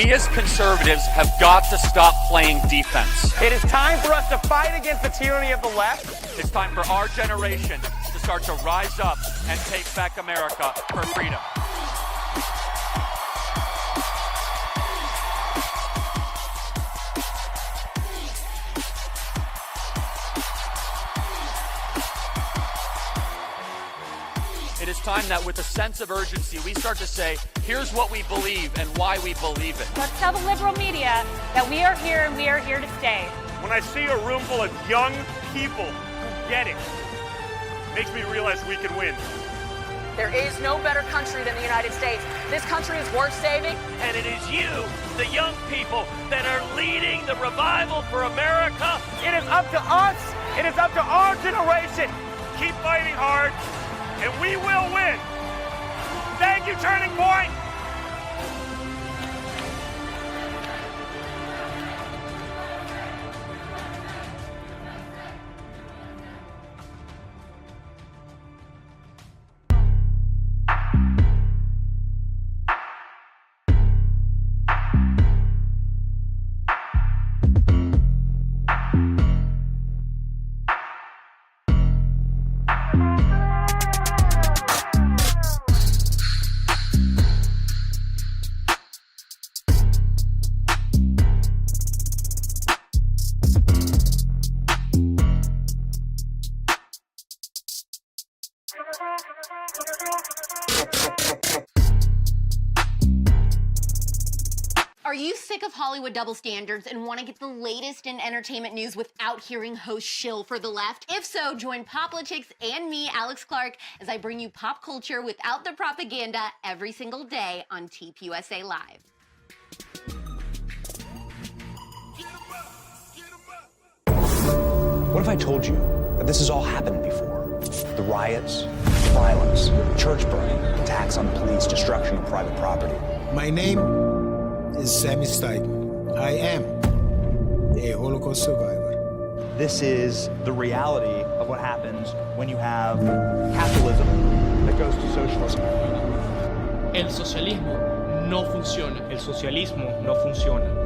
We as conservatives have got to stop playing defense. It is time for us to fight against the tyranny of the left. It's time for our generation to start to rise up and take back America for freedom. It is time that with a sense of urgency, we start to say, here's what we believe and why we believe it. Let's tell the liberal media that we are here and we are here to stay. When I see a room full of young people who get it, makes me realize we can win. There is no better country than the United States. This country is worth saving. And it is you, the young people, that are leading the revival for America. It is up to us. It is up to our generation. Keep fighting hard, and we will win. Thank you, Turning Point. Are you sick of Hollywood double standards and want to get the latest in entertainment news without hearing hosts shill for the left? If so, join Poplitics and me, Alex Clark, as I bring you pop culture without the propaganda every single day on TPUSA Live. What if I told you that this has all happened before? The riots, violence, church burning, attacks on police, destruction of private property. My name is Sammy Steigman. I am a Holocaust survivor. This is the reality of what happens when you have capitalism that goes to socialism. El socialismo no funciona. El socialismo no funciona.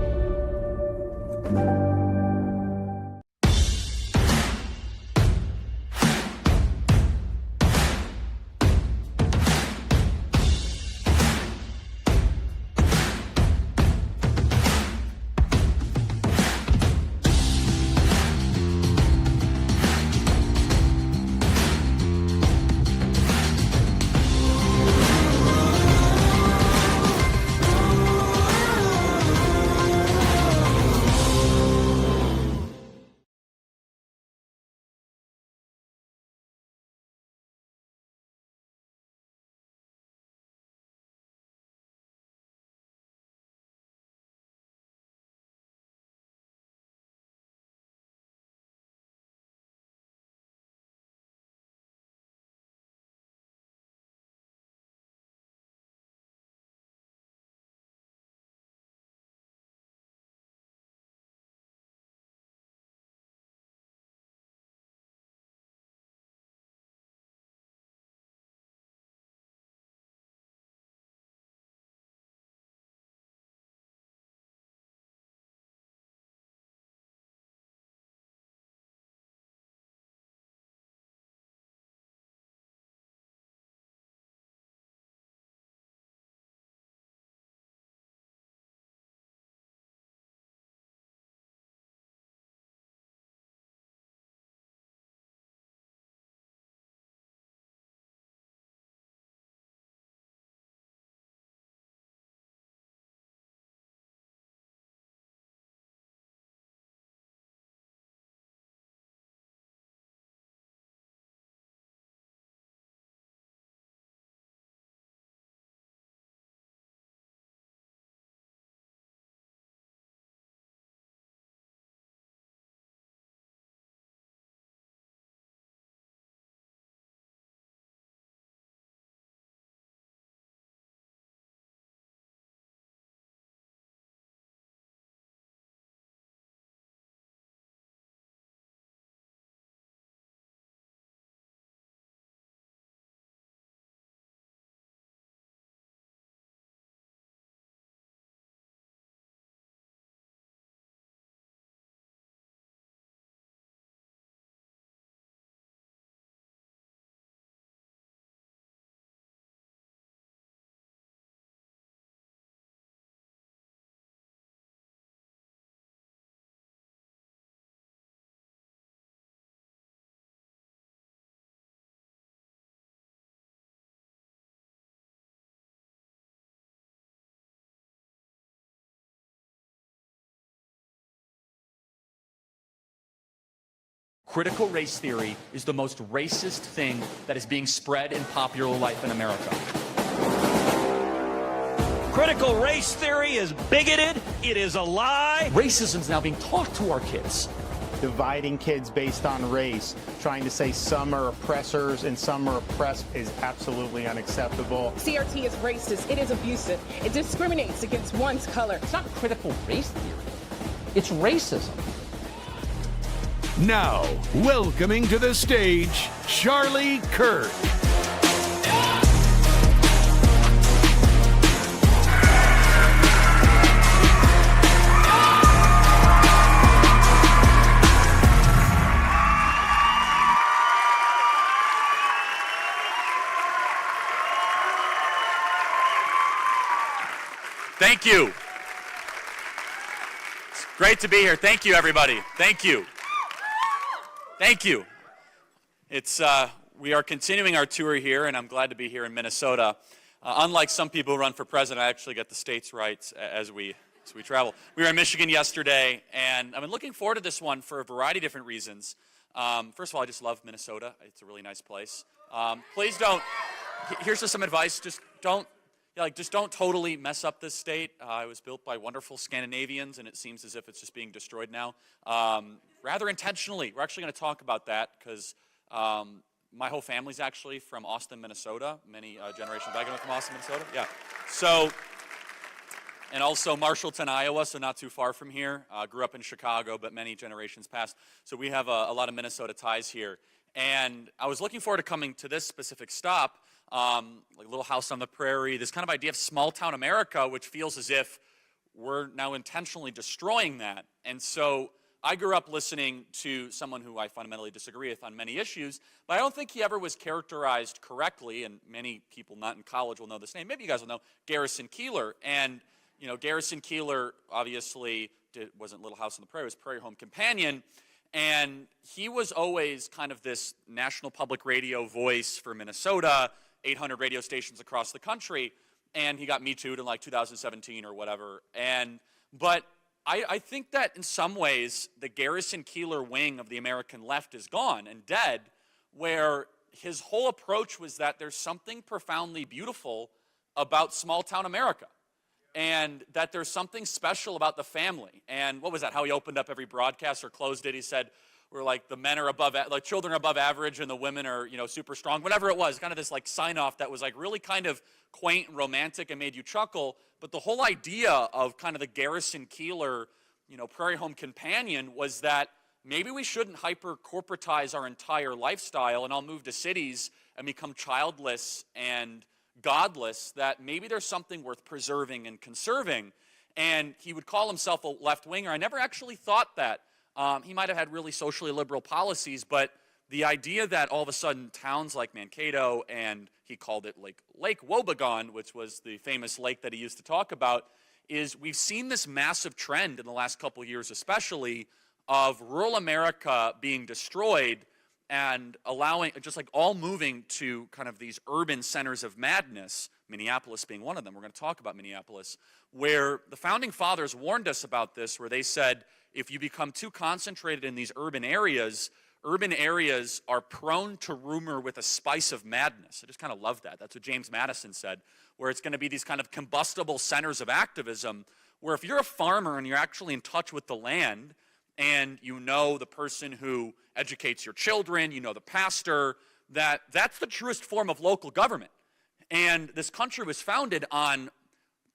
critical race theory is the most racist thing that is being spread in popular life in America. Critical race theory is bigoted. It is a lie. Racism is now being taught to our kids. Dividing kids based on race, trying to say some are oppressors and some are oppressed is absolutely unacceptable. CRT is racist. It is abusive. It discriminates against one's color. It's not critical race theory. It's racism. Now, welcoming to the stage, Charlie Kirk. Thank you. It's great to be here. Thank you, everybody. Thank you. Thank you. We are continuing our tour here, and I'm glad to be here in Minnesota. Unlike some people who run for president, I actually get the states right as we travel. We were in Michigan yesterday, and I've been looking forward to this one for a variety of different reasons. First of all, I just love Minnesota. It's a really nice place. Please don't. Here's just some advice. Just don't totally mess up this state. It was built by wonderful Scandinavians, and it seems as if it's just being destroyed now. Rather intentionally. We're actually going to talk about that because my whole family's actually from Austin, Minnesota. Many generations back from Austin, Minnesota. Yeah. So, and also Marshallton, Iowa, so not too far from here. Grew up in Chicago, but many generations past. So we have a lot of Minnesota ties here. And I was looking forward to coming to this specific stop, like Little House on the Prairie, this kind of idea of small town America, which feels as if we're now intentionally destroying that. And so I grew up listening to someone who I fundamentally disagree with on many issues, but I don't think he ever was characterized correctly, and many people not in college will know this name. Maybe you guys will know Garrison Keillor. And, you know, Garrison Keillor obviously wasn't Little House on the Prairie, it was Prairie Home Companion. And he was always kind of this national public radio voice for Minnesota, 800 radio stations across the country, and he got Me Too'd in like 2017 or whatever. But I think that in some ways the Garrison Keillor wing of the American left is gone and dead, where his whole approach was that there's something profoundly beautiful about small town America, and that there's something special about the family. And what was that, how he opened up every broadcast or closed it? He said, we're like, the men are above, like children are above average and the women are, you know, super strong, whatever it was, kind of this like sign off that was like really kind of quaint and romantic and made you chuckle. But the whole idea of kind of the Garrison Keillor, you know, Prairie Home Companion was that maybe we shouldn't hyper corporatize our entire lifestyle and all move to cities and become childless and godless, that maybe there's something worth preserving and conserving. And he would call himself a left-winger. I never actually thought that. He might have had really socially liberal policies, but the idea that all of a sudden towns like Mankato, and he called it like Lake Wobegon, which was the famous lake that he used to talk about, is we've seen this massive trend in the last couple of years especially of rural America being destroyed and allowing, just like all moving to kind of these urban centers of madness, Minneapolis being one of them. We're going to talk about Minneapolis, where the founding fathers warned us about this, where they said, if you become too concentrated in these urban areas are prone to rumor with a spice of madness. I just kind of love that. That's what James Madison said, where it's going to be these kind of combustible centers of activism, where if you're a farmer and you're actually in touch with the land, and you know the person who educates your children, you know the pastor, that's the truest form of local government. And this country was founded on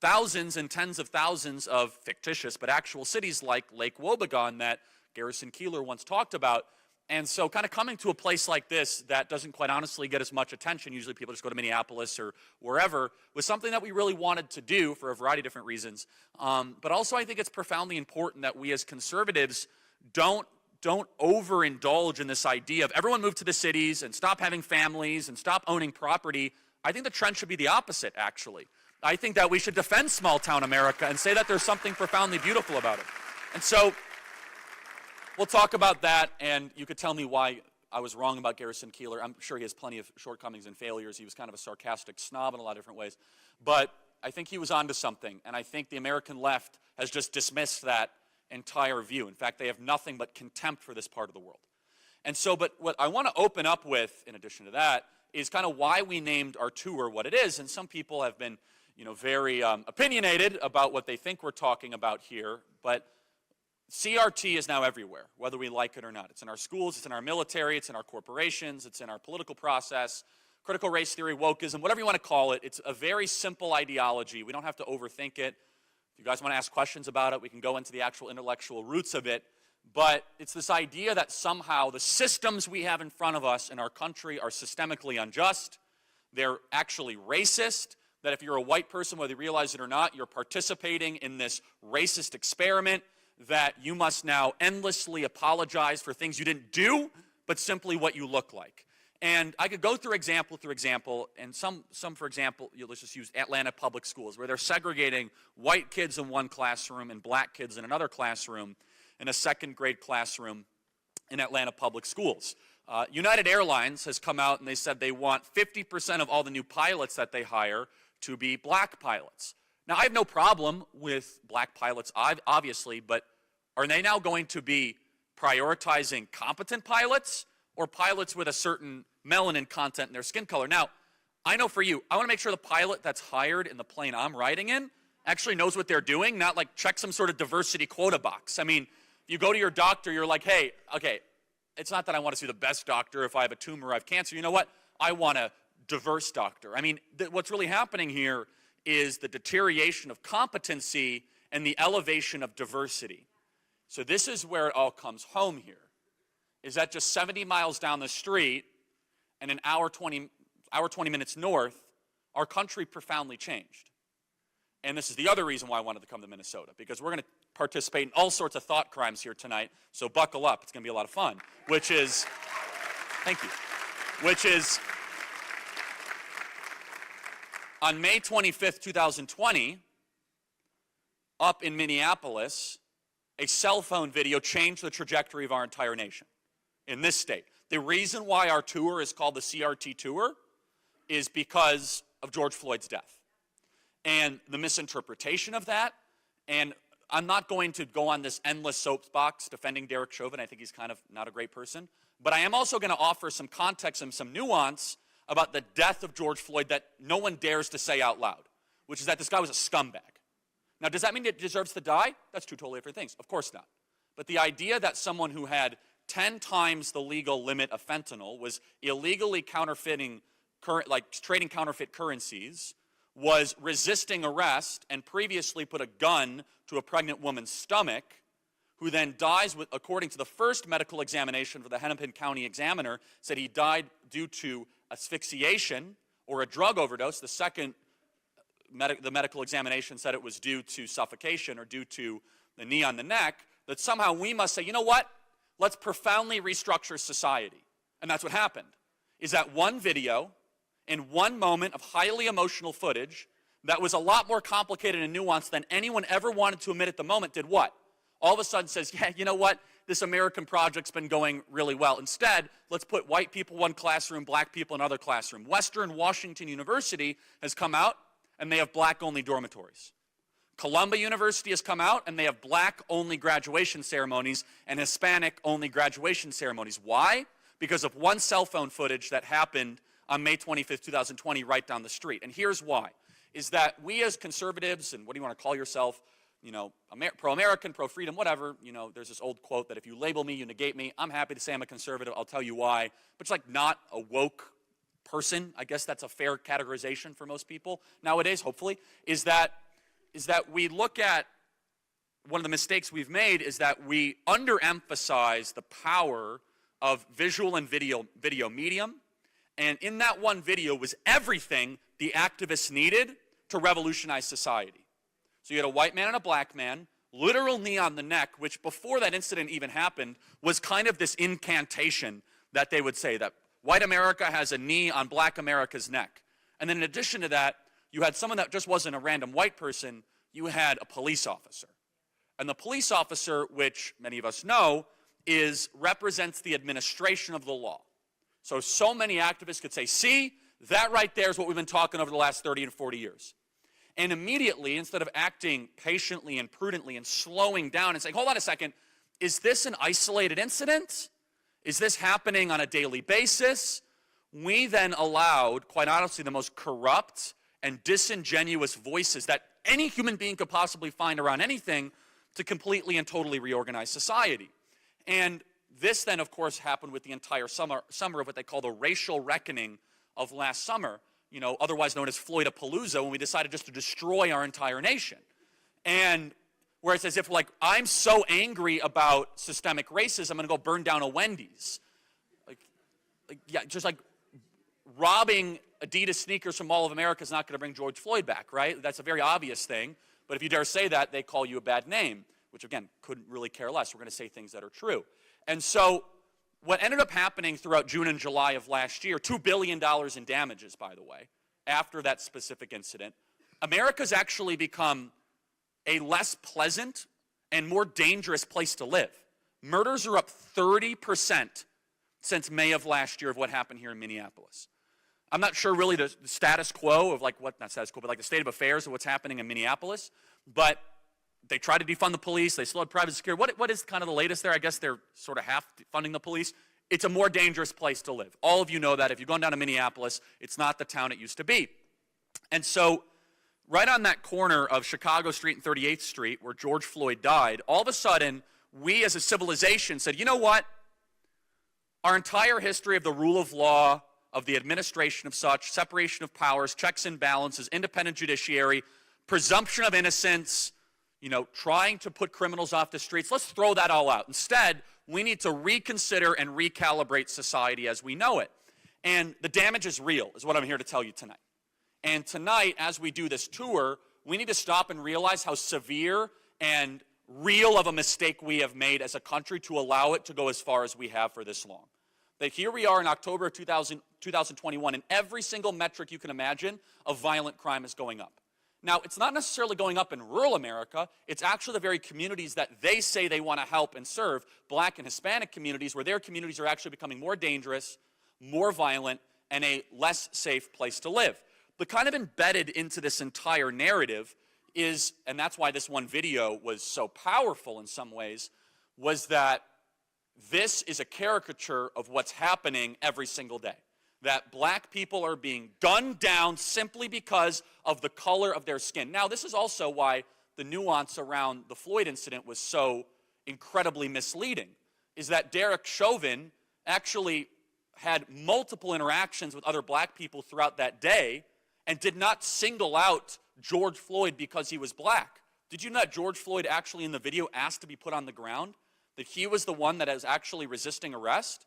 thousands and tens of thousands of fictitious but actual cities like Lake Wobegon that Garrison Keillor once talked about. And so kind of coming to a place like this that doesn't quite honestly get as much attention, usually people just go to Minneapolis or wherever, was something that we really wanted to do for a variety of different reasons. But also I think it's profoundly important that we as conservatives don't overindulge in this idea of everyone move to the cities and stop having families and stop owning property. I think the trend should be the opposite, actually. I think that we should defend small town America and say that there's something profoundly beautiful about it. And so we'll talk about that, and you could tell me why I was wrong about Garrison Keillor. I'm sure he has plenty of shortcomings and failures. He was kind of a sarcastic snob in a lot of different ways. But I think he was onto something, and I think the American left has just dismissed that entire view. In fact, they have nothing but contempt for this part of the world. And so, but what I want to open up with, in addition to that, is kind of why we named our tour what it is. And some people have been, very opinionated about what they think we're talking about here. But CRT is now everywhere, whether we like it or not. It's in our schools, it's in our military, it's in our corporations, it's in our political process, critical race theory, wokeism, whatever you want to call it. It's a very simple ideology. We don't have to overthink it. If you guys want to ask questions about it, we can go into the actual intellectual roots of it. But it's this idea that somehow the systems we have in front of us in our country are systemically unjust. They're actually racist. That if you're a white person, whether you realize it or not, you're participating in this racist experiment, that you must now endlessly apologize for things you didn't do, but simply what you look like. And I could go through example, and some for example, let's just use Atlanta public schools, where they're segregating white kids in one classroom and black kids in another classroom, in a second grade classroom in Atlanta public schools. United Airlines has come out and they said they want 50% of all the new pilots that they hire to be black pilots. Now, I have no problem with black pilots, obviously, but are they now going to be prioritizing competent pilots or pilots with a certain melanin content in their skin color? Now, I know for you, I want to make sure the pilot that's hired in the plane I'm riding in actually knows what they're doing, not like check some sort of diversity quota box. I mean, you go to your doctor, you're like, hey, okay, it's not that I want to see the best doctor if I have a tumor or I have cancer. You know what? I want a diverse doctor. I mean, what's really happening here is the deterioration of competency and the elevation of diversity. So this is where it all comes home here, is that just 70 miles down the street and an hour 20 minutes north, our country profoundly changed. And this is the other reason why I wanted to come to Minnesota, because we're going to participate in all sorts of thought crimes here tonight, so buckle up. It's going to be a lot of fun, which is, thank you, which is, on May 25th, 2020, up in Minneapolis, a cell phone video changed the trajectory of our entire nation in this state. The reason why our tour is called the CRT Tour is because of George Floyd's death and the misinterpretation of that. And I'm not going to go on this endless soapbox defending Derek Chauvin. I think he's kind of not a great person. But I am also going to offer some context and some nuance about the death of George Floyd that no one dares to say out loud, which is that this guy was a scumbag. Now, does that mean he deserves to die? That's two totally different things. Of course not. But the idea that someone who had 10 times the legal limit of fentanyl, was illegally trading counterfeit currencies, was resisting arrest, and previously put a gun to a pregnant woman's stomach, who then dies, according to the first medical examination for the Hennepin County Examiner, said he died due to asphyxiation or a drug overdose. The second, the medical examination said it was due to suffocation or due to the knee on the neck, that somehow we must say, you know what? Let's profoundly restructure society. And that's what happened, is that one video in one moment of highly emotional footage that was a lot more complicated and nuanced than anyone ever wanted to admit at the moment did what? All of a sudden says, yeah, you know what? This American project's been going really well. Instead, let's put white people in one classroom, black people in another classroom. Western Washington University has come out, and they have black-only dormitories. Columbia University has come out, and they have black-only graduation ceremonies and Hispanic-only graduation ceremonies. Why? Because of one cell phone footage that happened on May 25th, 2020, right down the street. And here's why, is that we as conservatives, and what do you want to call yourself, pro-American, pro-freedom, whatever, there's this old quote that if you label me, you negate me. I'm happy to say I'm a conservative. I'll tell you why. But it's like not a woke person. I guess that's a fair categorization for most people nowadays, hopefully, is that we look at, one of the mistakes we've made is that we underemphasize the power of visual and video medium. And in that one video was everything the activists needed to revolutionize society. So you had a white man and a black man, literal knee on the neck, which before that incident even happened was kind of this incantation that they would say, that white America has a knee on black America's neck. And then in addition to that, you had someone that just wasn't a random white person, you had a police officer. And the police officer, which many of us know, represents the administration of the law. So many activists could say, see, that right there is what we've been talking over the last 30 and 40 years. And immediately, instead of acting patiently and prudently and slowing down and saying, hold on a second, is this an isolated incident? Is this happening on a daily basis? We then allowed, quite honestly, the most corrupt and disingenuous voices that any human being could possibly find around anything to completely and totally reorganize society. And this then, of course, happened with the entire summer of what they call the racial reckoning of last summer, otherwise known as Floyd-a-palooza, when we decided just to destroy our entire nation. And where it's as if, like, I'm so angry about systemic racism, I'm going to go burn down a Wendy's. Just like robbing Adidas sneakers from Mall of America is not going to bring George Floyd back, right? That's a very obvious thing. But if you dare say that, they call you a bad name, which, again, couldn't really care less. We're going to say things that are true. And so what ended up happening throughout June and July of last year, $2 billion in damages, by the way, after that specific incident, America's actually become a less pleasant and more dangerous place to live. Murders are up 30% since May of last year of what happened here in Minneapolis. I'm not sure really the status quo of not status quo, but the state of affairs of what's happening in Minneapolis, but they tried to defund the police, they slowed private security. What is kind of the latest there? I guess they're sort of half funding the police. It's a more dangerous place to live. All of you know that. If you're going down to Minneapolis, it's not the town it used to be. And so right on that corner of Chicago Street and 38th Street, where George Floyd died, all of a sudden, we as a civilization said, you know what? Our entire history of the rule of law, of the administration of such, separation of powers, checks and balances, independent judiciary, presumption of innocence, trying to put criminals off the streets, let's throw that all out. Instead, we need to reconsider and recalibrate society as we know it. And the damage is real, is what I'm here to tell you tonight. And tonight, as we do this tour, we need to stop and realize how severe and real of a mistake we have made as a country to allow it to go as far as we have for this long. That here we are in October of 2021, and every single metric you can imagine of violent crime is going up. Now, it's not necessarily going up in rural America. It's actually the very communities that they say they want to help and serve, Black and Hispanic communities, where their communities are actually becoming more dangerous, more violent, and a less safe place to live. But kind of embedded into this entire narrative is, and that's why this one video was so powerful in some ways, was that this is a caricature of what's happening every single day. That Black people are being gunned down simply because of the color of their skin. Now, this is also why the nuance around the Floyd incident was so incredibly misleading, is that Derek Chauvin actually had multiple interactions with other Black people throughout that day and did not single out George Floyd because he was Black. Did you know that George Floyd actually in the video asked to be put on the ground? That he was the one that is actually resisting arrest?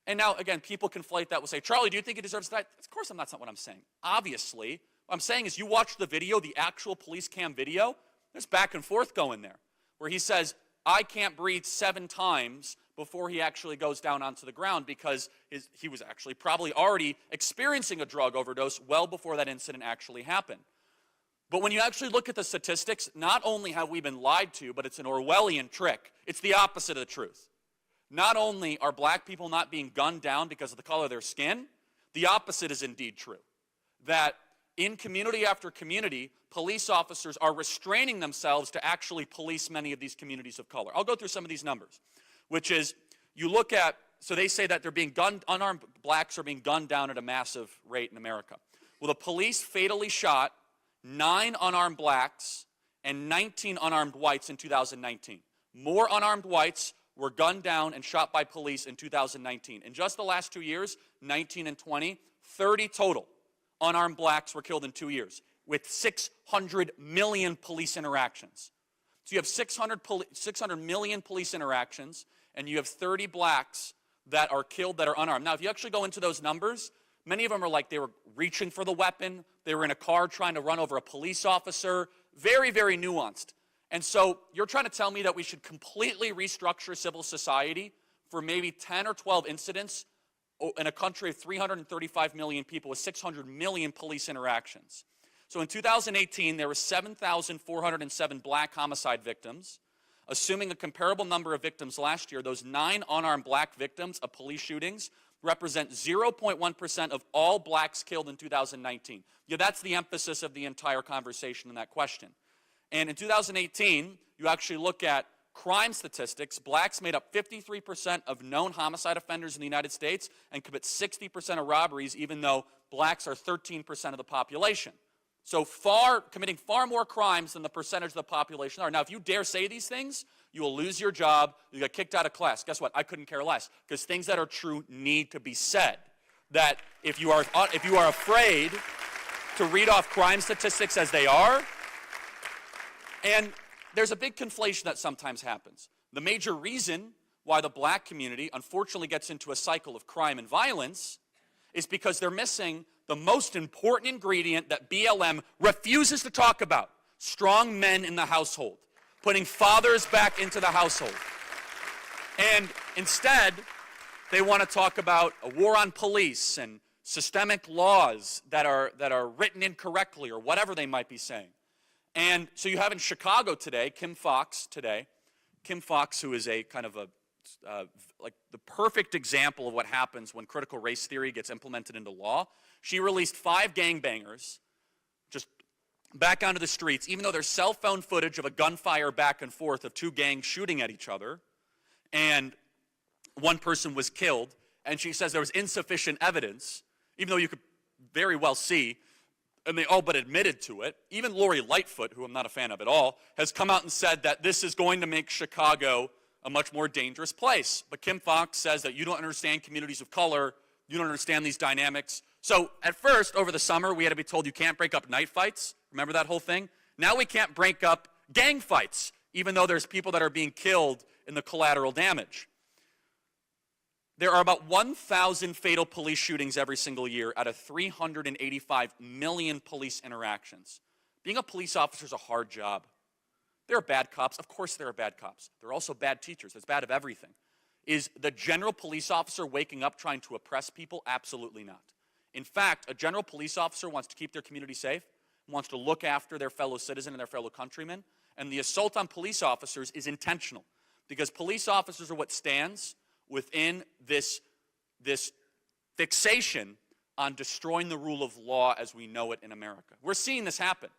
And now, again, people conflate that with say, Charlie, do you think he deserves that? Of course that's not what I'm saying. Obviously, what I'm saying is you watch the video, the actual police cam video, there's back and forth going there, where he says, I can't breathe 7 times before he actually goes down onto the ground because he was actually probably already experiencing a drug overdose well before that incident actually happened. But when you actually look at the statistics, not only have we been lied to, but it's an Orwellian trick. It's the opposite of the truth. Not only are Black people not being gunned down because of the color of their skin, the opposite is indeed true. That in community after community, police officers are restraining themselves to actually police many of these communities of color. I'll go through some of these numbers, which is, you look at, so they say that they're being unarmed Blacks are being gunned down at a massive rate in America. Well, the police fatally shot 9 unarmed Blacks and 19 unarmed whites in 2019. More unarmed whites were gunned down and shot by police in 2019. In just the last 2 years, 19 and 20, 30 total unarmed Blacks were killed in 2 years, with 600 million police interactions. So you have 600 million police interactions, and you have 30 Blacks that are killed that are unarmed. Now, if you actually go into those numbers, many of them are like they were reaching for the weapon, they were in a car trying to run over a police officer, very, very nuanced. And so you're trying to tell me that we should completely restructure civil society for maybe 10 or 12 incidents in a country of 335 million people with 600 million police interactions. So in 2018, there were 7,407 Black homicide victims. Assuming a comparable number of victims last year, those 9 unarmed Black victims of police shootings represent 0.1% of all Blacks killed in 2019. Yeah, that's the emphasis of the entire conversation in that question. And in 2018, you actually look at crime statistics, blacks made up 53% of known homicide offenders in the United States and commit 60% of robberies, even though blacks are 13% of the population. So committing far more crimes than the percentage of the population are. Now, if you dare say these things, you will lose your job, you get kicked out of class. Guess what? I couldn't care less, because things that are true need to be said. That if you are afraid to read off crime statistics as they are, and there's a big conflation that sometimes happens. The major reason why the black community unfortunately gets into a cycle of crime and violence is because they're missing the most important ingredient that BLM refuses to talk about: strong men in the household, putting fathers back into the household. And instead, they want to talk about a war on police and systemic laws that are written incorrectly, or whatever they might be saying. And so you have in Chicago today, Kim Foxx, who is a kind of like the perfect example of what happens when critical race theory gets implemented into law. She released 5 gangbangers just back onto the streets, even though there's cell phone footage of a gunfire back and forth of 2 gangs shooting at each other, and one person was killed, and she says there was insufficient evidence, even though you could very well see, and they all but admitted to it. Even Lori Lightfoot, who I'm not a fan of at all, has come out and said that this is going to make Chicago a much more dangerous place. But Kim Foxx says that you don't understand communities of color, you don't understand these dynamics. So at first, over the summer, we had to be told you can't break up night fights. Remember that whole thing? Now we can't break up gang fights, even though there's people that are being killed in the collateral damage. There are about 1,000 fatal police shootings every single year out of 385 million police interactions. Being a police officer is a hard job. There are bad cops. Of course there are bad cops. There are also bad teachers. There's bad of everything. Is the general police officer waking up trying to oppress people? Absolutely not. In fact, a general police officer wants to keep their community safe, wants to look after their fellow citizen and their fellow countrymen, and the assault on police officers is intentional, because police officers are what stands within this fixation on destroying the rule of law as we know it in America. We're seeing this happen,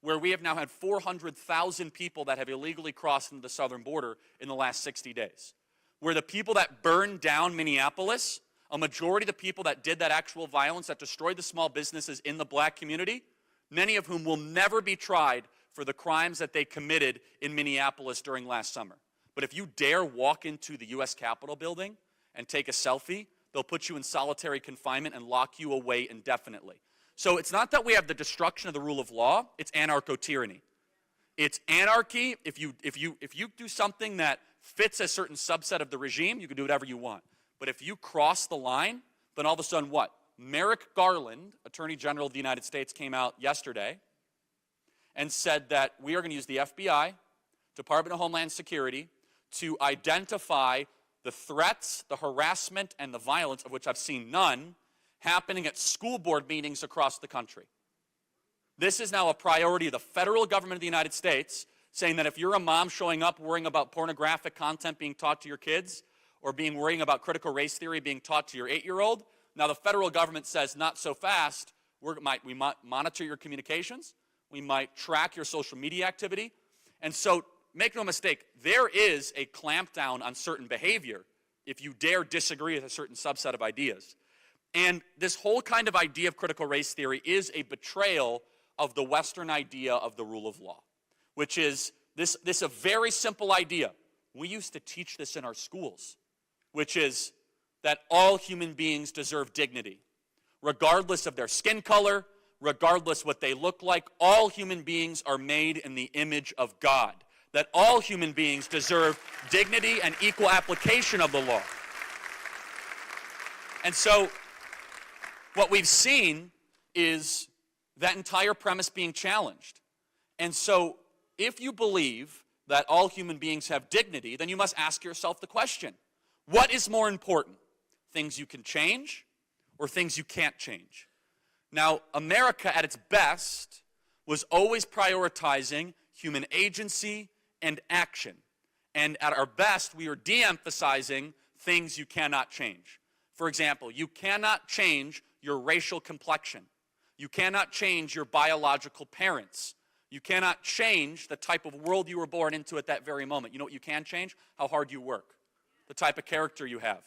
where we have now had 400,000 people that have illegally crossed into the southern border in the last 60 days. Where the people that burned down Minneapolis, a majority of the people that did that actual violence, that destroyed the small businesses in the black community, many of whom will never be tried for the crimes that they committed in Minneapolis during last summer. But if you dare walk into the U.S. Capitol building and take a selfie, they'll put you in solitary confinement and lock you away indefinitely. So it's not that we have the destruction of the rule of law, it's anarcho-tyranny. It's anarchy. If you do something that fits a certain subset of the regime, you can do whatever you want. But if you cross the line, then all of a sudden what? Merrick Garland, Attorney General of the United States, came out yesterday and said that we are going to use the FBI, Department of Homeland Security, to identify the threats, the harassment, and the violence, of which I've seen none, happening at school board meetings across the country. This is now a priority of the federal government of the United States, saying that if you're a mom showing up worrying about pornographic content being taught to your kids, or worrying about critical race theory being taught to your 8-year-old, now the federal government says, not so fast. We might monitor your communications. We might track your social media activity. And so, make no mistake, there is a clampdown on certain behavior if you dare disagree with a certain subset of ideas. And this whole kind of idea of critical race theory is a betrayal of the Western idea of the rule of law, which is this a very simple idea. We used to teach this in our schools, which is that all human beings deserve dignity. Regardless of their skin color, regardless what they look like, all human beings are made in the image of God. That all human beings deserve dignity and equal application of the law. And so, what we've seen is that entire premise being challenged. And so, if you believe that all human beings have dignity, then you must ask yourself the question, what is more important? Things you can change or things you can't change? Now, America at its best was always prioritizing human agency and action. And at our best, we are de-emphasizing things you cannot change. For example, you cannot change your racial complexion. You cannot change your biological parents. You cannot change the type of world you were born into at that very moment. You know what you can change? How hard you work, the type of character you have,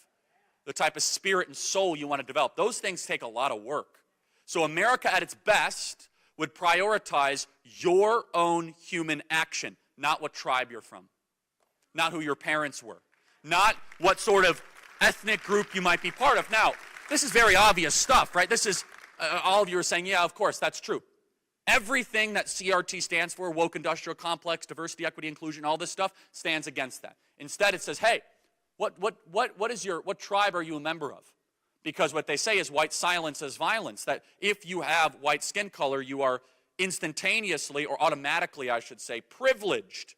the type of spirit and soul you want to develop. Those things take a lot of work. So America at its best would prioritize your own human action, not what tribe you're from, not who your parents were, not what sort of ethnic group you might be part of. Now, this is very obvious stuff, right? This is, all of you are saying, yeah, of course, that's true. Everything that CRT stands for, woke industrial complex, diversity, equity, inclusion, all this stuff, stands against that. Instead, it says, hey, what tribe are you a member of? Because what they say is white silence is violence, that if you have white skin color, you are instantaneously, or automatically, I should say, privileged.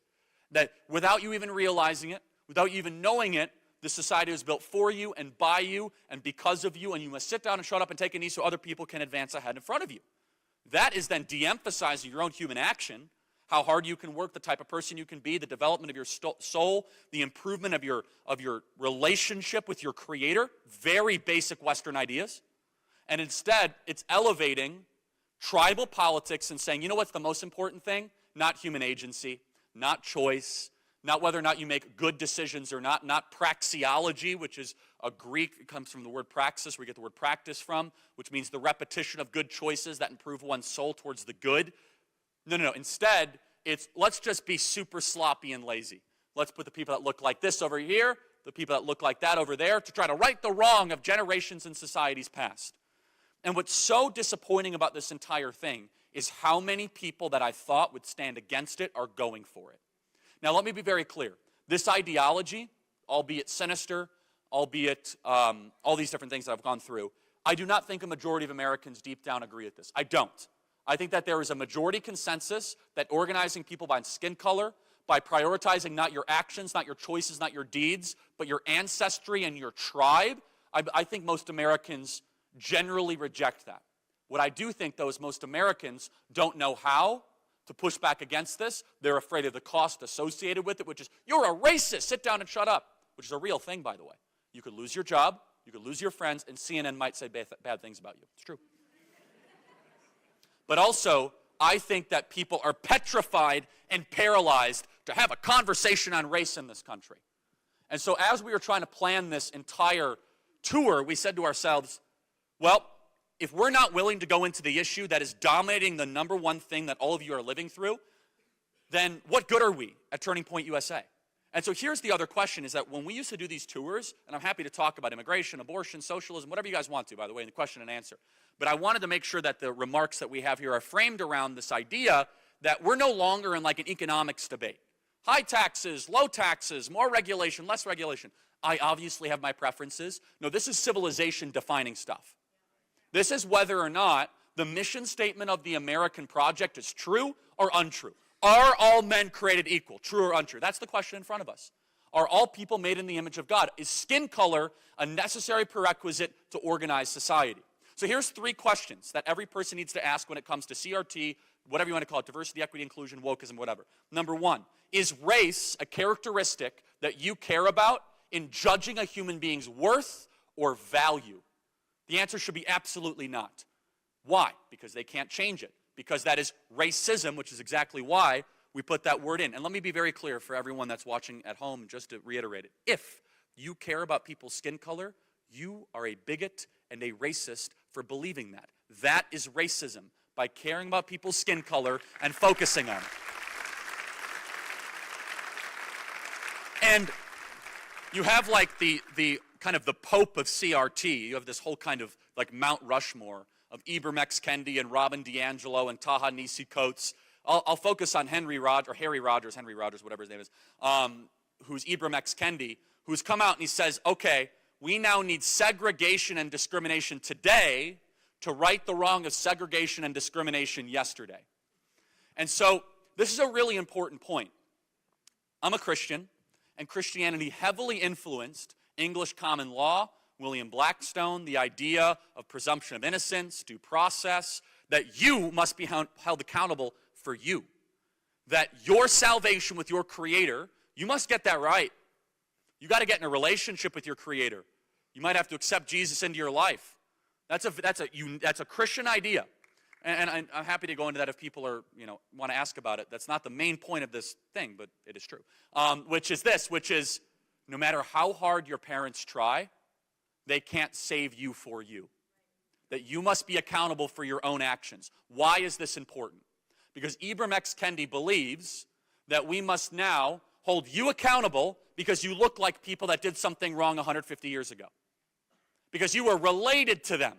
That without you even realizing it, without you even knowing it, the society was built for you and by you and because of you, and you must sit down and shut up and take a knee so other people can advance ahead in front of you. That is then de-emphasizing your own human action, how hard you can work, the type of person you can be, the development of your soul, the improvement of your relationship with your Creator, very basic Western ideas. And instead, it's elevating tribal politics and saying, you know what's the most important thing? Not human agency, not choice, not whether or not you make good decisions or not praxeology, which is a Greek, it comes from the word praxis, where we get the word practice from, which means the repetition of good choices that improve one's soul towards the good. No. Instead, it's let's just be super sloppy and lazy. Let's put the people that look like this over here, the people that look like that over there, to try to right the wrong of generations and societies past. And what's so disappointing about this entire thing is how many people that I thought would stand against it are going for it. Now, let me be very clear. This ideology, albeit sinister, albeit all these different things that I've gone through, I do not think a majority of Americans deep down agree with this. I don't. I think that there is a majority consensus that organizing people by skin color, by prioritizing not your actions, not your choices, not your deeds, but your ancestry and your tribe, I think most Americans generally reject that. What I do think, though, is most Americans don't know how to push back against this. They're afraid of the cost associated with it, which is, you're a racist, sit down and shut up, which is a real thing, by the way. You could lose your job, you could lose your friends, and CNN might say bad things about you. It's true. But also, I think that people are petrified and paralyzed to have a conversation on race in this country. And so as we were trying to plan this entire tour, we said to ourselves, well, if we're not willing to go into the issue that is dominating the number one thing that all of you are living through, then what good are we at Turning Point USA? And so here's the other question, is that when we used to do these tours, and I'm happy to talk about immigration, abortion, socialism, whatever you guys want to, by the way, in the question and answer, but I wanted to make sure that the remarks that we have here are framed around this idea that we're no longer in like an economics debate. High taxes, low taxes, more regulation, less regulation. I obviously have my preferences. No, this is civilization defining stuff. This is whether or not the mission statement of the American project is true or untrue. Are all men created equal, true or untrue? That's the question in front of us. Are all people made in the image of God? Is skin color a necessary prerequisite to organize society? So here's 3 questions that every person needs to ask when it comes to CRT, whatever you want to call it, diversity, equity, inclusion, wokeism, whatever. Number 1, is race a characteristic that you care about in judging a human being's worth or value? The answer should be absolutely not. Why? Because they can't change it. Because that is racism, which is exactly why we put that word in. And let me be very clear for everyone that's watching at home, just to reiterate it. If you care about people's skin color, you are a bigot and a racist for believing that. That is racism, by caring about people's skin color and focusing on it. And you have like the kind of the Pope of CRT. You have this whole kind of like Mount Rushmore of Ibram X. Kendi and Robin DiAngelo and Ta-Nehisi Coates. I'll focus on Harry Rogers, whatever his name is, who's Ibram X. Kendi, who's come out and he says, okay, we now need segregation and discrimination today to right the wrong of segregation and discrimination yesterday. And so this is a really important point. I'm a Christian, and Christianity heavily influenced English common law, William Blackstone, the idea of presumption of innocence, due process, that you must be held accountable for you. That your salvation with your Creator, you must get that right. You got to get in a relationship with your Creator. You might have to accept Jesus into your life. That's a Christian idea. And I'm happy to go into that if people are, want to ask about it. That's not the main point of this thing, but it is true. Which is no matter how hard your parents try, they can't save you for you. That you must be accountable for your own actions. Why is this important? Because Ibram X. Kendi believes that we must now hold you accountable because you look like people that did something wrong 150 years ago. Because you were related to them.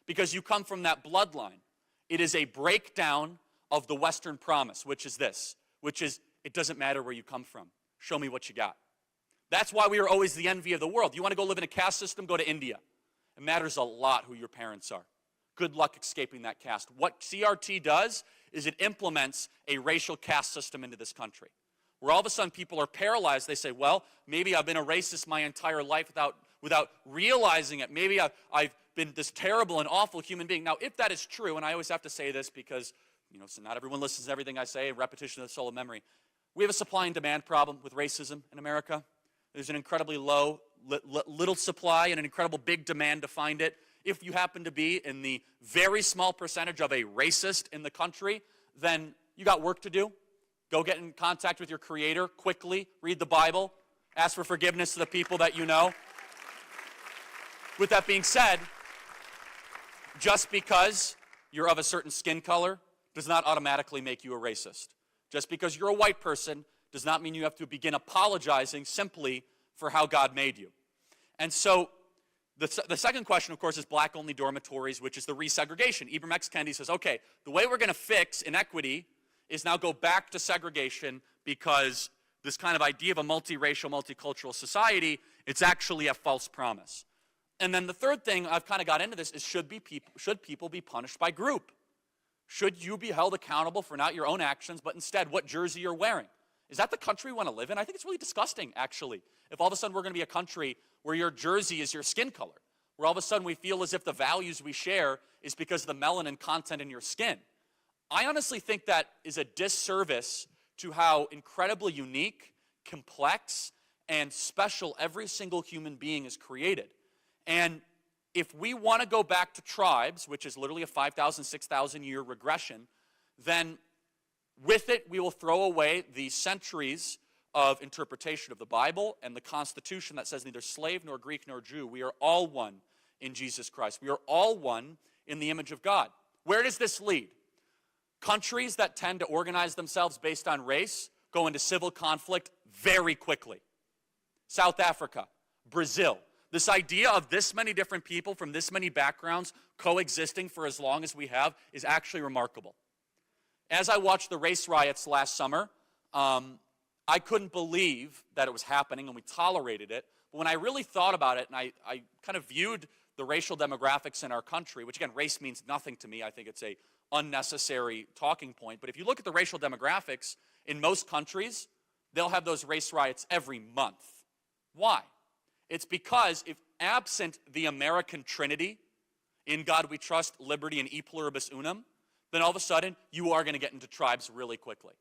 Because you come from that bloodline. It is a breakdown of the Western promise, which is it doesn't matter where you come from. Show me what you got. That's why we are always the envy of the world. You want to go live in a caste system, go to India. It matters a lot who your parents are. Good luck escaping that caste. What CRT does is it implements a racial caste system into this country, where all of a sudden people are paralyzed. They say, well, maybe I've been a racist my entire life without realizing it. Maybe I've been this terrible and awful human being. Now, if that is true, and I always have to say this because, so not everyone listens to everything I say, and repetition is the soul of memory. We have a supply and demand problem with racism in America. There's an incredibly little supply and an incredible big demand to find it. If you happen to be in the very small percentage of a racist in the country, then you got work to do. Go get in contact with your Creator quickly, read the Bible, ask for forgiveness to the people that you know. With that being said, just because you're of a certain skin color does not automatically make you a racist. Just because you're a white person does not mean you have to begin apologizing simply for how God made you. And so the second question, of course, is black-only dormitories, which is the resegregation. Ibram X. Kendi says, okay, the way we're going to fix inequity is now go back to segregation because this kind of idea of a multiracial, multicultural society, it's actually a false promise. And then the third thing, I've kind of got into this, is should people be punished by group? Should you be held accountable for not your own actions, but instead what jersey you're wearing? Is that the country we want to live in? I think it's really disgusting, actually. If all of a sudden we're going to be a country where your jersey is your skin color, where all of a sudden we feel as if the values we share is because of the melanin content in your skin. I honestly think that is a disservice to how incredibly unique, complex, and special every single human being is created. And if we want to go back to tribes, which is literally a 5,000, 6,000 year regression, then with it we will throw away the centuries of interpretation of the Bible and the Constitution that says neither slave nor Greek nor Jew. We are all one in Jesus Christ. We are all one in the image of God. Where does this lead? Countries that tend to organize themselves based on race go into civil conflict very quickly. South Africa, Brazil. This idea of this many different people from this many backgrounds coexisting for as long as we have is actually remarkable. As I watched the race riots last summer, I couldn't believe that it was happening and we tolerated it. But when I really thought about it and I kind of viewed the racial demographics in our country, which again, race means nothing to me. I think it's a unnecessary talking point. But if you look at the racial demographics in most countries, they'll have those race riots every month. Why? It's because if absent the American Trinity, in God we trust, liberty, and e pluribus unum, then all of a sudden you are going to get into tribes really quickly.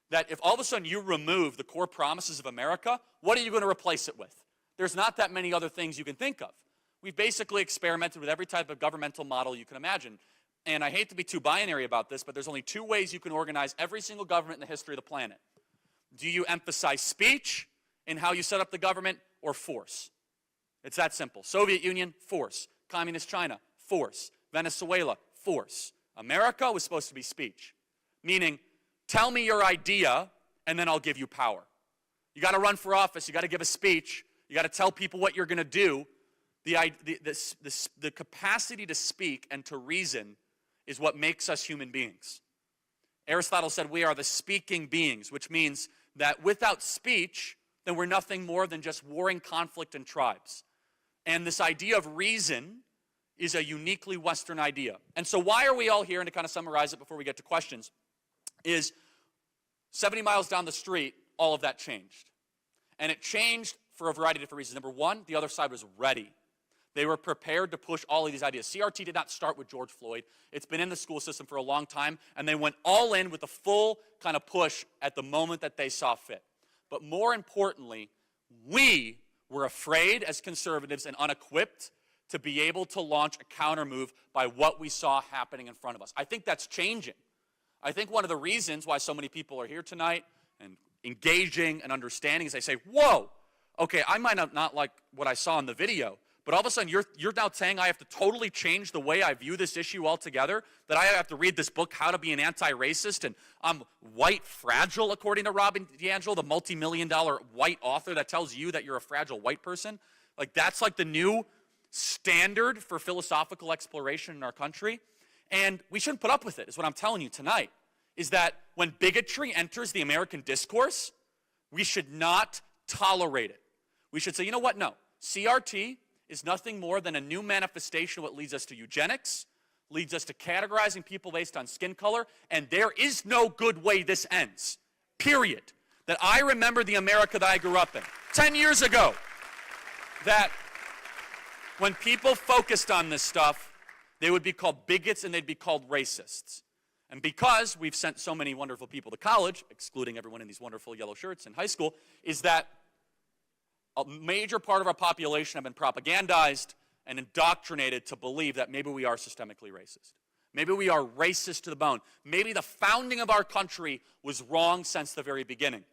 That if all of a sudden you remove the core promises of America, what are you going to replace it with? There's not that many other things you can think of. We've basically experimented with every type of governmental model you can imagine. And I hate to be too binary about this, but there's only two ways you can organize every single government in the history of the planet. Do you emphasize speech in how you set up the government, or force? It's that simple. Soviet Union, force. Communist China, force. Venezuela, force. America was supposed to be speech. Meaning, tell me your idea, and then I'll give you power. You got to run for office. You got to give a speech. You got to tell people what you're going to do. The capacity to speak and to reason is what makes us human beings. Aristotle said we are the speaking beings, which means that without speech, then we're nothing more than just warring conflict and tribes. And this idea of reason is a uniquely Western idea. And so why are we all here, and to kind of summarize it before we get to questions, is 70 miles down the street, all of that changed. And it changed for a variety of different reasons. Number one, the other side was ready. They were prepared to push all of these ideas. CRT did not start with George Floyd. It's been in the school system for a long time, and they went all in with a full kind of push at the moment that they saw fit. But more importantly, we were afraid as conservatives and unequipped to be able to launch a counter move by what we saw happening in front of us. I think that's changing. I think one of the reasons why so many people are here tonight and engaging and understanding is they say, whoa, okay, I might not like what I saw in the video, but all of a sudden you're now saying I have to totally change the way I view this issue altogether, that I have to read this book, How to Be an Anti-Racist, and I'm white fragile, according to Robin DiAngelo, the multi-million-dollar white author that tells you that you're a fragile white person. Like, that's like the new standard for philosophical exploration in our country. And we shouldn't put up with it, is what I'm telling you tonight, is that when bigotry enters the American discourse, we should not tolerate it. We should say, you know what, no. CRT is nothing more than a new manifestation of what leads us to eugenics, leads us to categorizing people based on skin color, and there is no good way this ends, period. That I remember the America that I grew up in 10 years ago, that when people focused on this stuff, they would be called bigots and they'd be called racists. And because we've sent so many wonderful people to college, excluding everyone in these wonderful yellow shirts in high school, is that a major part of our population have been propagandized and indoctrinated to believe that maybe we are systemically racist. Maybe we are racist to the bone. Maybe the founding of our country was wrong since the very beginning.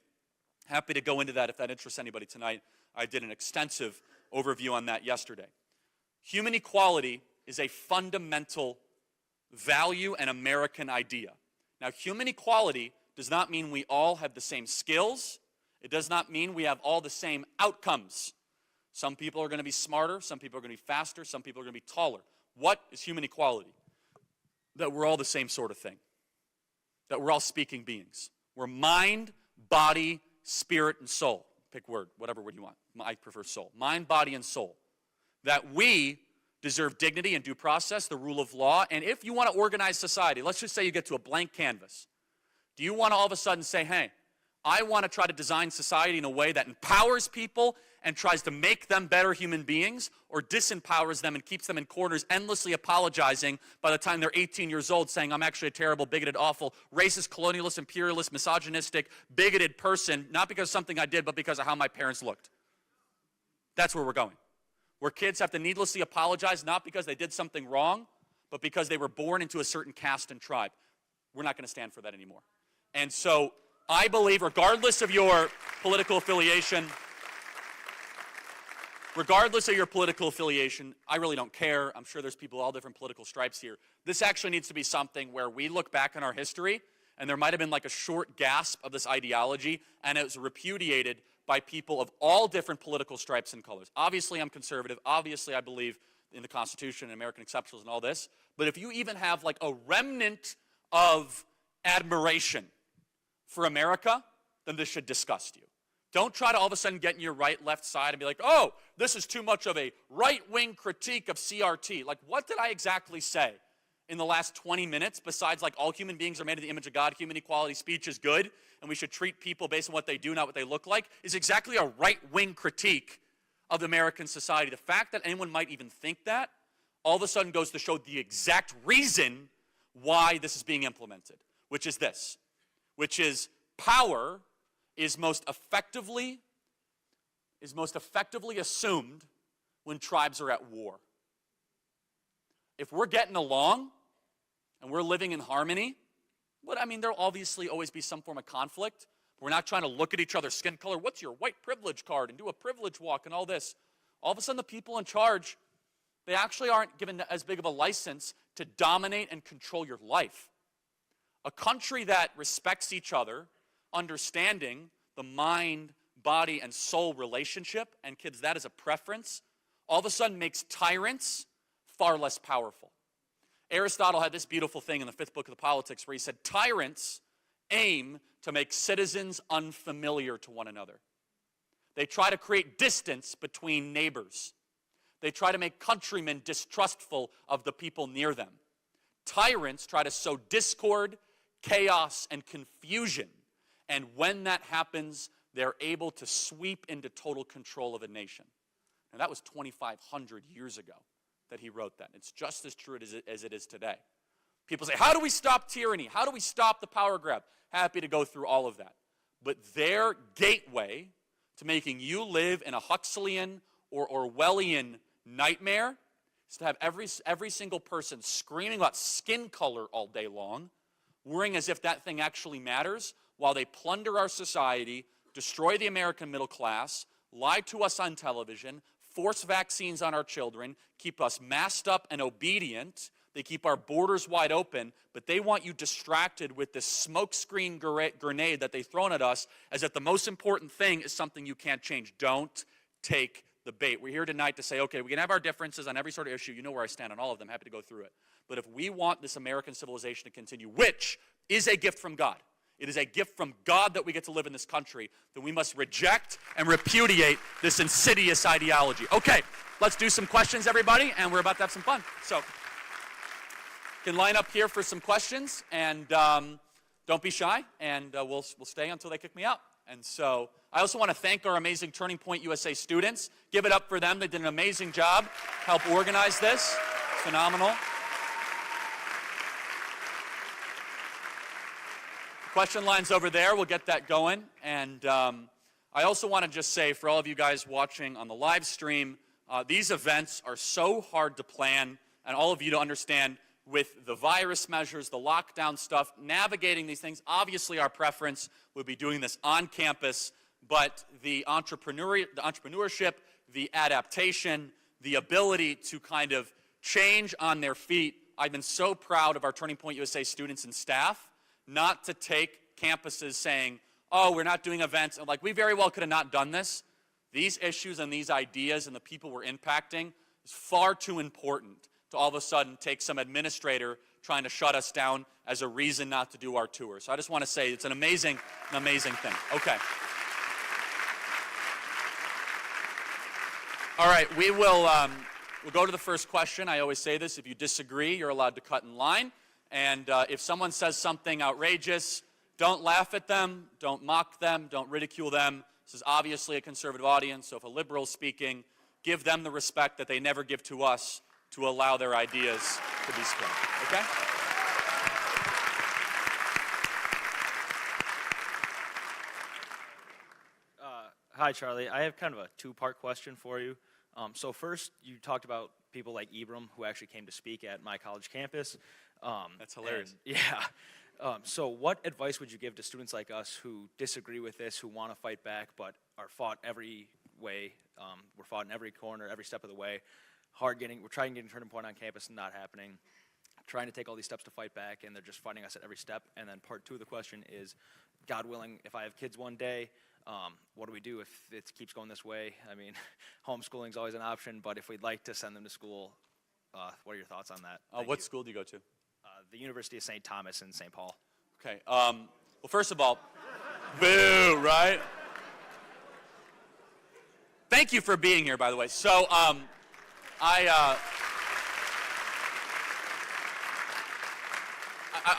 Happy to go into that if that interests anybody tonight. I did an extensive overview on that yesterday. Human equality is a fundamental value and American idea. Now, human equality does not mean we all have the same skills. It does not mean we have all the same outcomes. Some people are going to be smarter, some people are going to be faster, some people are going to be taller. What is human equality? That we're all the same sort of thing. That we're all speaking beings. We're mind, body, spirit, and soul. Pick word, whatever word you want. I prefer soul. Mind, body, and soul. That we deserve dignity and due process, the rule of law, and if you want to organize society, let's just say you get to a blank canvas. Do you want to all of a sudden say, hey, I want to try to design society in a way that empowers people and tries to make them better human beings, or disempowers them and keeps them in corners, endlessly apologizing by the time they're 18 years old, saying I'm actually a terrible, bigoted, awful, racist, colonialist, imperialist, misogynistic, bigoted person, not because of something I did, but because of how my parents looked. That's where we're going. Where kids have to needlessly apologize, not because they did something wrong, but because they were born into a certain caste and tribe. We're not going to stand for that anymore. And so I believe, regardless of your political affiliation, I really don't care. I'm sure there's people all different political stripes here. This actually needs to be something where we look back on our history, and there might have been like a short gasp of this ideology, and it was repudiated by people of all different political stripes and colors. Obviously, I'm conservative. Obviously, I believe in the Constitution and American exceptionalism and all this. But if you even have like a remnant of admiration for America, then this should disgust you. Don't try to all of a sudden get in your right, left side and be like, oh, this is too much of a right-wing critique of CRT. Like, what did I exactly say in the last 20 minutes besides like all human beings are made in the image of God, human equality, speech is good, and we should treat people based on what they do, not what they look like, is exactly a right-wing critique of American society. The fact that anyone might even think that all of a sudden goes to show the exact reason why this is being implemented, which is this, which is power is most effectively assumed when tribes are at war. If we're getting along and we're living in harmony, there'll obviously always be some form of conflict. We're not trying to look at each other's skin color. What's your white privilege card? And do a privilege walk and all this. All of a sudden, the people in charge, they actually aren't given as big of a license to dominate and control your life. A country that respects each other, understanding the mind, body, and soul relationship, and kids, that is a preference, all of a sudden makes tyrants far less powerful. Aristotle had this beautiful thing in the 5th book of the Politics where he said, tyrants aim to make citizens unfamiliar to one another. They try to create distance between neighbors. They try to make countrymen distrustful of the people near them. Tyrants try to sow discord, chaos, and confusion. And when that happens, they're able to sweep into total control of a nation. Now, that was 2,500 years ago that he wrote that. It's just as true as it is today. People say, how do we stop tyranny? How do we stop the power grab? Happy to go through all of that. But their gateway to making you live in a Huxleyan or Orwellian nightmare is to have every single person screaming about skin color all day long, worrying as if that thing actually matters, while they plunder our society, destroy the American middle class, lie to us on television, force vaccines on our children, keep us masked up and obedient. They keep our borders wide open, but they want you distracted with this smokescreen grenade that they've thrown at us as if the most important thing is something you can't change. Don't take the bait. We're here tonight to say, okay, we can have our differences on every sort of issue. You know where I stand on all of them. Happy to go through it. But if we want this American civilization to continue, which is a gift from God, it is a gift from God that we get to live in this country, then we must reject and repudiate this insidious ideology. Okay, let's do some questions, everybody, and we're about to have some fun. So, you can line up here for some questions, and don't be shy, and we'll stay until they kick me out. And so, I also want to thank our amazing Turning Point USA students. Give it up for them. They did an amazing job, help organize this. It's phenomenal. Question line's over there. We'll get that going. And I also want to just say, for all of you guys watching on the live stream, these events are so hard to plan, and all of you to understand with the virus measures, the lockdown stuff, navigating these things. Obviously, our preference would be doing this on campus, but the entrepreneurship, the adaptation, the ability to kind of change on their feet. I've been so proud of our Turning Point USA students and staff not to take campuses saying, oh, we're not doing events. And like, we very well could have not done this. These issues and these ideas and the people we're impacting is far too important to all of a sudden take some administrator trying to shut us down as a reason not to do our tour. So I just want to say it's an amazing thing. Okay. All right, we'll go to the first question. I always say this, if you disagree, you're allowed to cut in line. And if someone says something outrageous, don't laugh at them, don't mock them, don't ridicule them. This is obviously a conservative audience, so if a liberal's speaking, give them the respect that they never give to us to allow their ideas to be spread, okay? Hi, Charlie. I have kind of a two-part question for you. So first, you talked about people like Ibram who actually came to speak at my college campus. That's hilarious. Yeah. So what advice would you give to students like us who disagree with this, who want to fight back, but are fought every way? We're fought in every corner, every step of the way. We're trying to get a turning point on campus and not happening. Trying to take all these steps to fight back, and they're just fighting us at every step. And then part two of the question is, God willing, if I have kids one day, what do we do if it keeps going this way? I mean, homeschooling is always an option, but if we'd like to send them to school, what are your thoughts on that? What school do you go to? The University of St. Thomas in St. Paul. Okay. Well, first of all, boo, right? Thank you for being here, by the way. So, I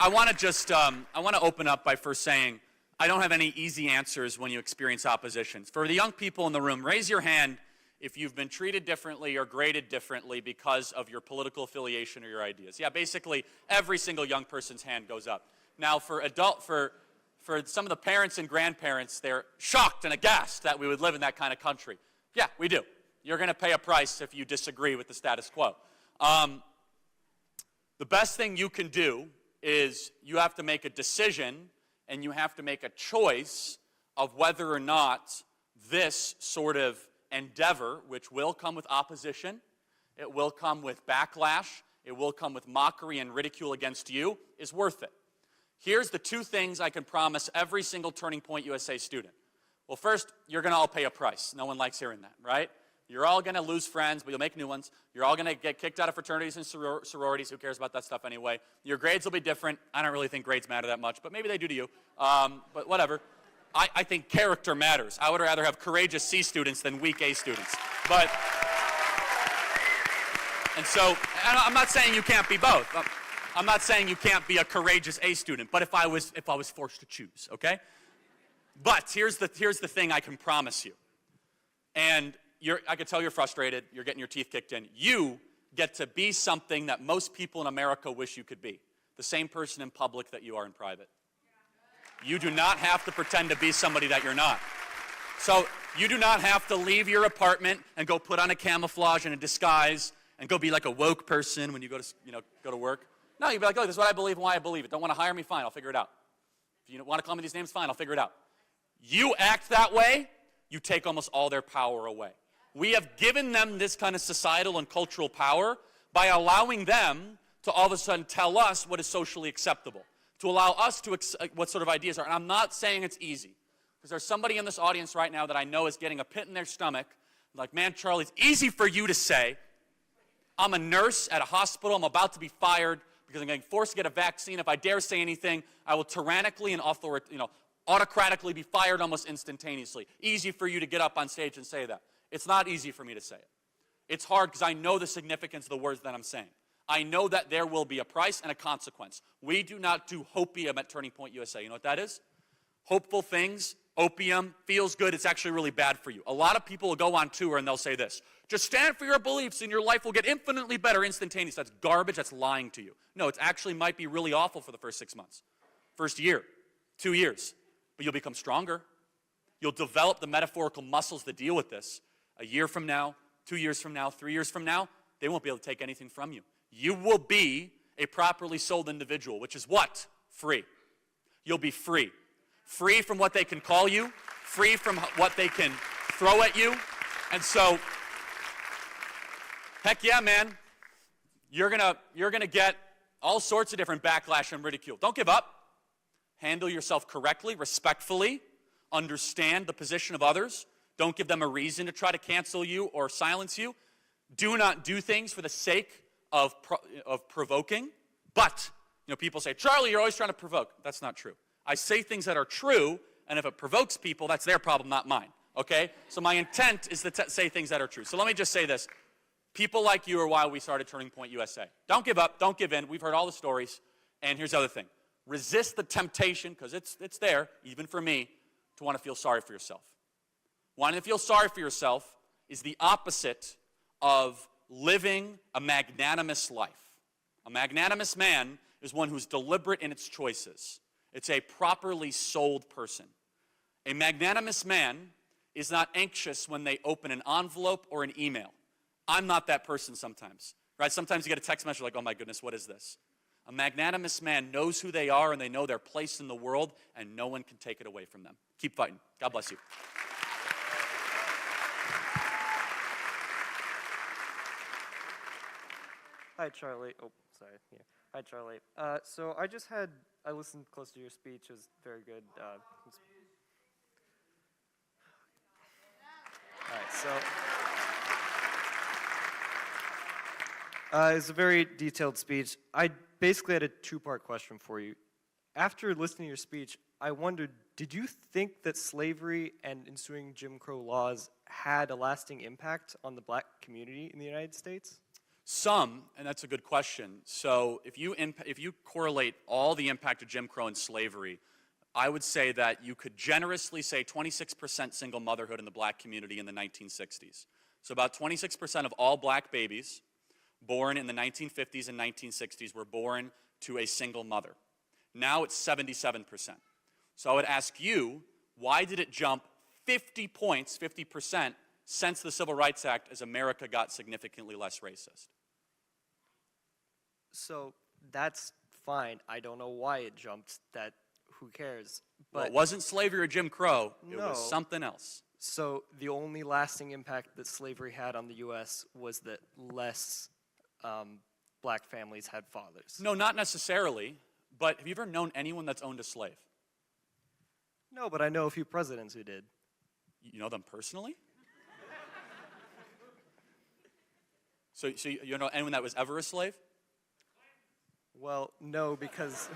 want to just, I want to open up by first saying, I don't have any easy answers when you experience opposition. For the young people in the room, raise your hand if you've been treated differently or graded differently because of your political affiliation or your ideas. Yeah, basically, every single young person's hand goes up. Now, for some of the parents and grandparents, they're shocked and aghast that we would live in that kind of country. Yeah, we do. You're going to pay a price if you disagree with the status quo. The best thing you can do is you have to make a decision and you have to make a choice of whether or not this sort of endeavor, which will come with opposition, it will come with backlash, it will come with mockery and ridicule against you, is worth it. Here's the two things I can promise every single Turning Point USA student. Well, first, you're going to all pay a price. No one likes hearing that, right? You're all going to lose friends, but you'll make new ones. You're all going to get kicked out of fraternities and sororities. Who cares about that stuff anyway? Your grades will be different. I don't really think grades matter that much, but maybe they do to you. But whatever. I think character matters. I would rather have courageous C students than weak A students. And so, I'm not saying you can't be both. I'm not saying you can't be a courageous A student, but if I was forced to choose, okay? But here's the thing I can promise you. And I can tell you're frustrated, you're getting your teeth kicked in. You get to be something that most people in America wish you could be. The same person in public that you are in private. You do not have to pretend to be somebody that you're not. So you do not have to leave your apartment and go put on a camouflage and a disguise and go be like a woke person when you go to, go to work. No, you'd be like, oh, this is what I believe and why I believe it. Don't want to hire me? Fine, I'll figure it out. If you want to call me these names, fine, I'll figure it out. You act that way, you take almost all their power away. We have given them this kind of societal and cultural power by allowing them to all of a sudden tell us what is socially acceptable, to allow us to what sort of ideas are. And I'm not saying it's easy, because there's somebody in this audience right now that I know is getting a pit in their stomach, like, man, Charlie, it's easy for you to say, I'm a nurse at a hospital, I'm about to be fired because I'm getting forced to get a vaccine. If I dare say anything, I will tyrannically and autocratically be fired almost instantaneously. Easy for you to get up on stage and say that. It's not easy for me to say it. It's hard because I know the significance of the words that I'm saying. I know that there will be a price and a consequence. We do not do hopium at Turning Point USA. You know what that is? Hopeful things, opium, feels good. It's actually really bad for you. A lot of people will go on tour and they'll say this: just stand for your beliefs and your life will get infinitely better instantaneously. That's garbage. That's lying to you. No, it actually might be really awful for the first 6 months, first year, 2 years. But you'll become stronger. You'll develop the metaphorical muscles that deal with this. A year from now, 2 years from now, 3 years from now, they won't be able to take anything from you. You will be a properly sold individual, which is what? Free. You'll be free. Free from what they can call you, free from what they can throw at you. And so, heck yeah, man, you're gonna get all sorts of different backlash and ridicule. Don't give up. Handle yourself correctly, respectfully. Understand the position of others. Don't give them a reason to try to cancel you or silence you. Do not do things for the sake of provoking. But, people say, Charlie, you're always trying to provoke. That's not true. I say things that are true, and if it provokes people, that's their problem, not mine, okay? So my intent is to say things that are true. So let me just say this. People like you are why we started Turning Point USA. Don't give up. Don't give in. We've heard all the stories. And here's the other thing. Resist the temptation, because it's there, even for me, to want to feel sorry for yourself. Wanting to feel sorry for yourself is the opposite of living a magnanimous life. A magnanimous man is one who's deliberate in its choices. It's a properly sold person. A magnanimous man is not anxious when they open an envelope or an email. I'm not that person sometimes, right? Sometimes you get a text message like, oh my goodness, what is this? A magnanimous man knows who they are and they know their place in the world, and no one can take it away from them. Keep fighting. God bless you. Hi, Charlie. Oh, sorry. Yeah. Hi, Charlie. So I listened close to your speech. It was very good. All right, so it was a very detailed speech. I basically had a two-part question for you. After listening to your speech, I wondered, did you think that slavery and ensuing Jim Crow laws had a lasting impact on the black community in the United States? Some, and that's a good question. So if you correlate all the impact of Jim Crow and slavery, I would say that you could generously say 26% single motherhood in the black community in the 1960s. So about 26% of all black babies born in the 1950s and 1960s were born to a single mother. Now it's 77%. So I would ask you, why did it jump 50 points, 50%, since the Civil Rights Act as America got significantly less racist? So that's fine. I don't know why it jumped. Who cares? But well, it wasn't slavery or Jim Crow. It was something else. So the only lasting impact that slavery had on the U.S. was that less black families had fathers. No, not necessarily. But have you ever known anyone that's owned a slave? No, but I know a few presidents who did. You know them personally? So you know anyone that was ever a slave? Well, no, because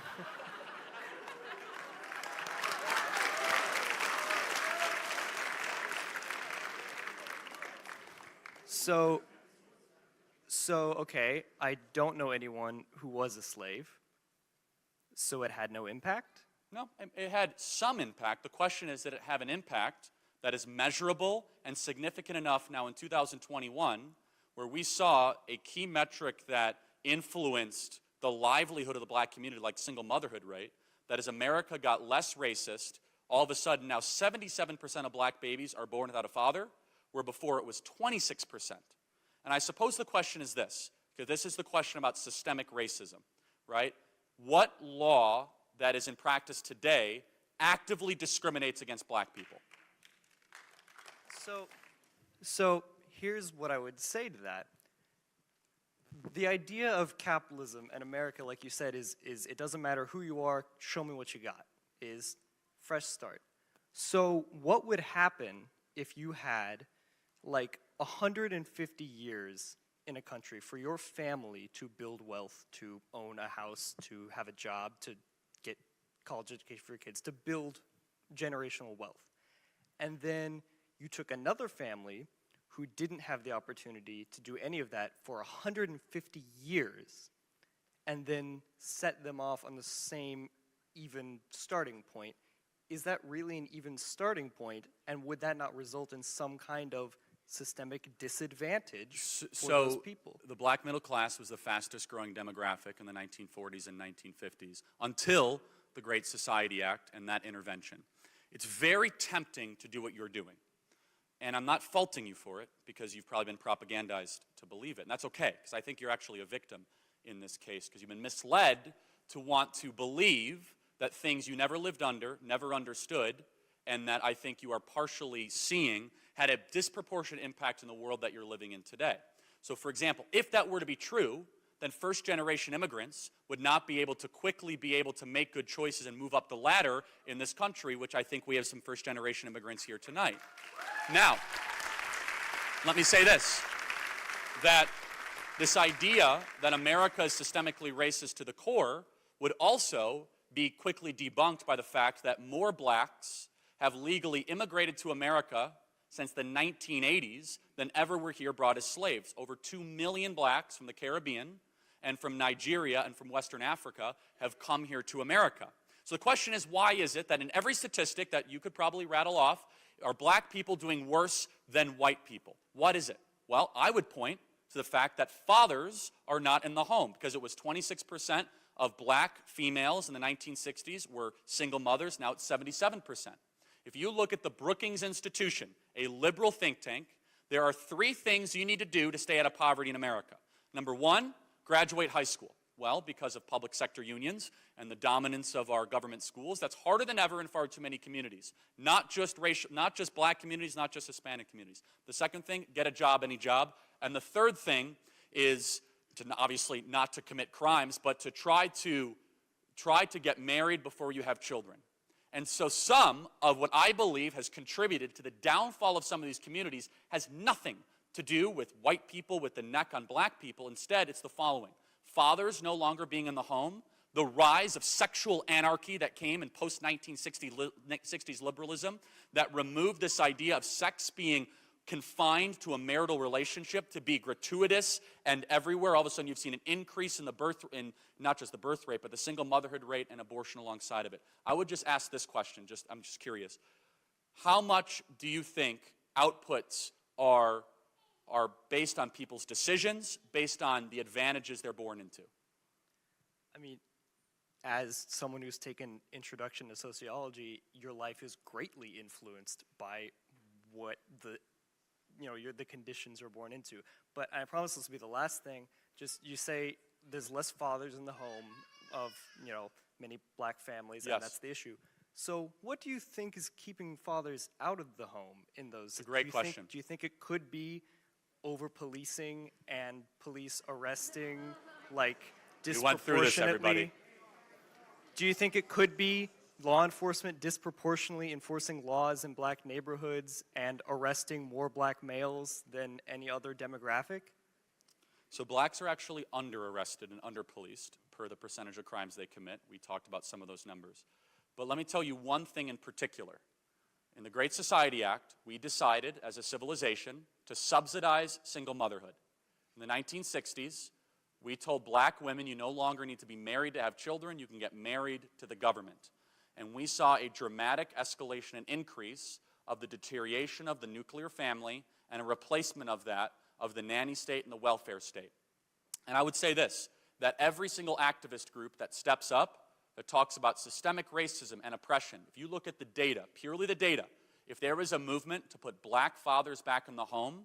So okay, I don't know anyone who was a slave. So it had no impact? No, it had some impact. The question is, did it have an impact that is measurable and significant enough now in 2021, where we saw a key metric that influenced the livelihood of the black community, like single motherhood rate, that as America got less racist, all of a sudden now 77% of black babies are born without a father, where before it was 26%. And I suppose the question is this, because this is the question about systemic racism, right? What law that is in practice today actively discriminates against black people? So here's what I would say to that. The idea of capitalism and America, like you said, is it doesn't matter who you are, show me what you got, is fresh start. So what would happen if you had like 150 years in a country for your family to build wealth, to own a house, to have a job, to get college education for your kids, to build generational wealth? And then you took another family who didn't have the opportunity to do any of that for 150 years and then set them off on the same even starting point. Is that really an even starting point, and would that not result in some kind of systemic disadvantage for those people? The black middle class was the fastest growing demographic in the 1940s and 1950s until the Great Society Act and that intervention. It's very tempting to do what you're doing. And I'm not faulting you for it, because you've probably been propagandized to believe it. And that's okay, because I think you're actually a victim in this case, because you've been misled to want to believe that things you never lived under, never understood, and that I think you are partially seeing had a disproportionate impact in the world that you're living in today. So for example, if that were to be true, then first-generation immigrants would not be able to quickly be able to make good choices and move up the ladder in this country, which I think we have some first-generation immigrants here tonight. Now, let me say this, that this idea that America is systemically racist to the core would also be quickly debunked by the fact that more blacks have legally immigrated to America since the 1980s than ever were here brought as slaves. Over 2 million blacks from the Caribbean and from Nigeria and from Western Africa have come here to America. So the question is, why is it that in every statistic that you could probably rattle off, are black people doing worse than white people? What is it? Well, I would point to the fact that fathers are not in the home, because it was 26% of black females in the 1960s were single mothers. Now it's 77%. If you look at the Brookings Institution, a liberal think tank, there are 3 things you need to do to stay out of poverty in America. Number 1, graduate high school. Well, because of public sector unions and the dominance of our government schools, that's harder than ever in far too many communities. Not just black communities, not just Hispanic communities. The second thing, get a job, any job. And the third thing is to obviously not to commit crimes, but to try to get married before you have children. And so some of what I believe has contributed to the downfall of some of these communities has nothing to do with white people with the neck on black people. Instead, it's the following. Fathers no longer being in the home, the rise of sexual anarchy that came in post-1960s liberalism that removed this idea of sex being confined to a marital relationship, to be gratuitous and everywhere. All of a sudden you've seen an increase in not just the birth rate, but the single motherhood rate and abortion alongside of it. I would just ask this question, I'm just curious. How much do you think outputs are based on people's decisions, based on the advantages they're born into? I mean, as someone who's taken Introduction to Sociology, your life is greatly influenced by what the conditions you're born into. But I promise this will be the last thing. Just, you say there's less fathers in the home of, many black families, yes. And that's the issue. So what do you think is keeping fathers out of the home in those? It's a great question. Do you think it could be over-policing and police arresting, disproportionately? We went through this, everybody. Do you think it could be law enforcement disproportionately enforcing laws in black neighborhoods and arresting more black males than any other demographic? So blacks are actually under-arrested and under-policed per the percentage of crimes they commit. We talked about some of those numbers. But let me tell you one thing in particular. In the Great Society Act, we decided as a civilization to subsidize single motherhood. In the 1960s, we told black women, you no longer need to be married to have children, you can get married to the government. And we saw a dramatic escalation and increase of the deterioration of the nuclear family and a replacement of that of the nanny state and the welfare state. And I would say this, that every single activist group that steps up, that talks about systemic racism and oppression, if you look at the data, purely the data, if there was a movement to put black fathers back in the home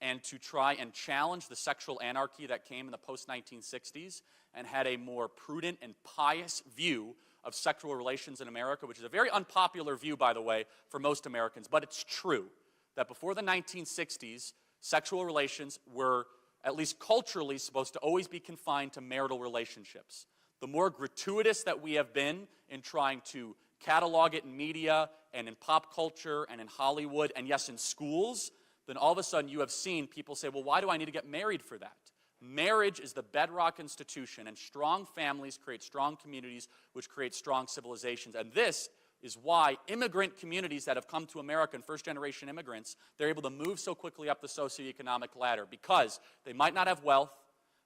and to try and challenge the sexual anarchy that came in the post-1960s and had a more prudent and pious view of sexual relations in America, which is a very unpopular view, by the way, for most Americans. But it's true that before the 1960s, sexual relations were, at least culturally, supposed to always be confined to marital relationships. The more gratuitous that we have been in trying to catalog it in media and in pop culture and in Hollywood and, yes, in schools, then all of a sudden you have seen people say, well, why do I need to get married for that? Marriage is the bedrock institution, and strong families create strong communities, which create strong civilizations. And this is why immigrant communities that have come to America, and first-generation immigrants, they're able to move so quickly up the socioeconomic ladder because they might not have wealth,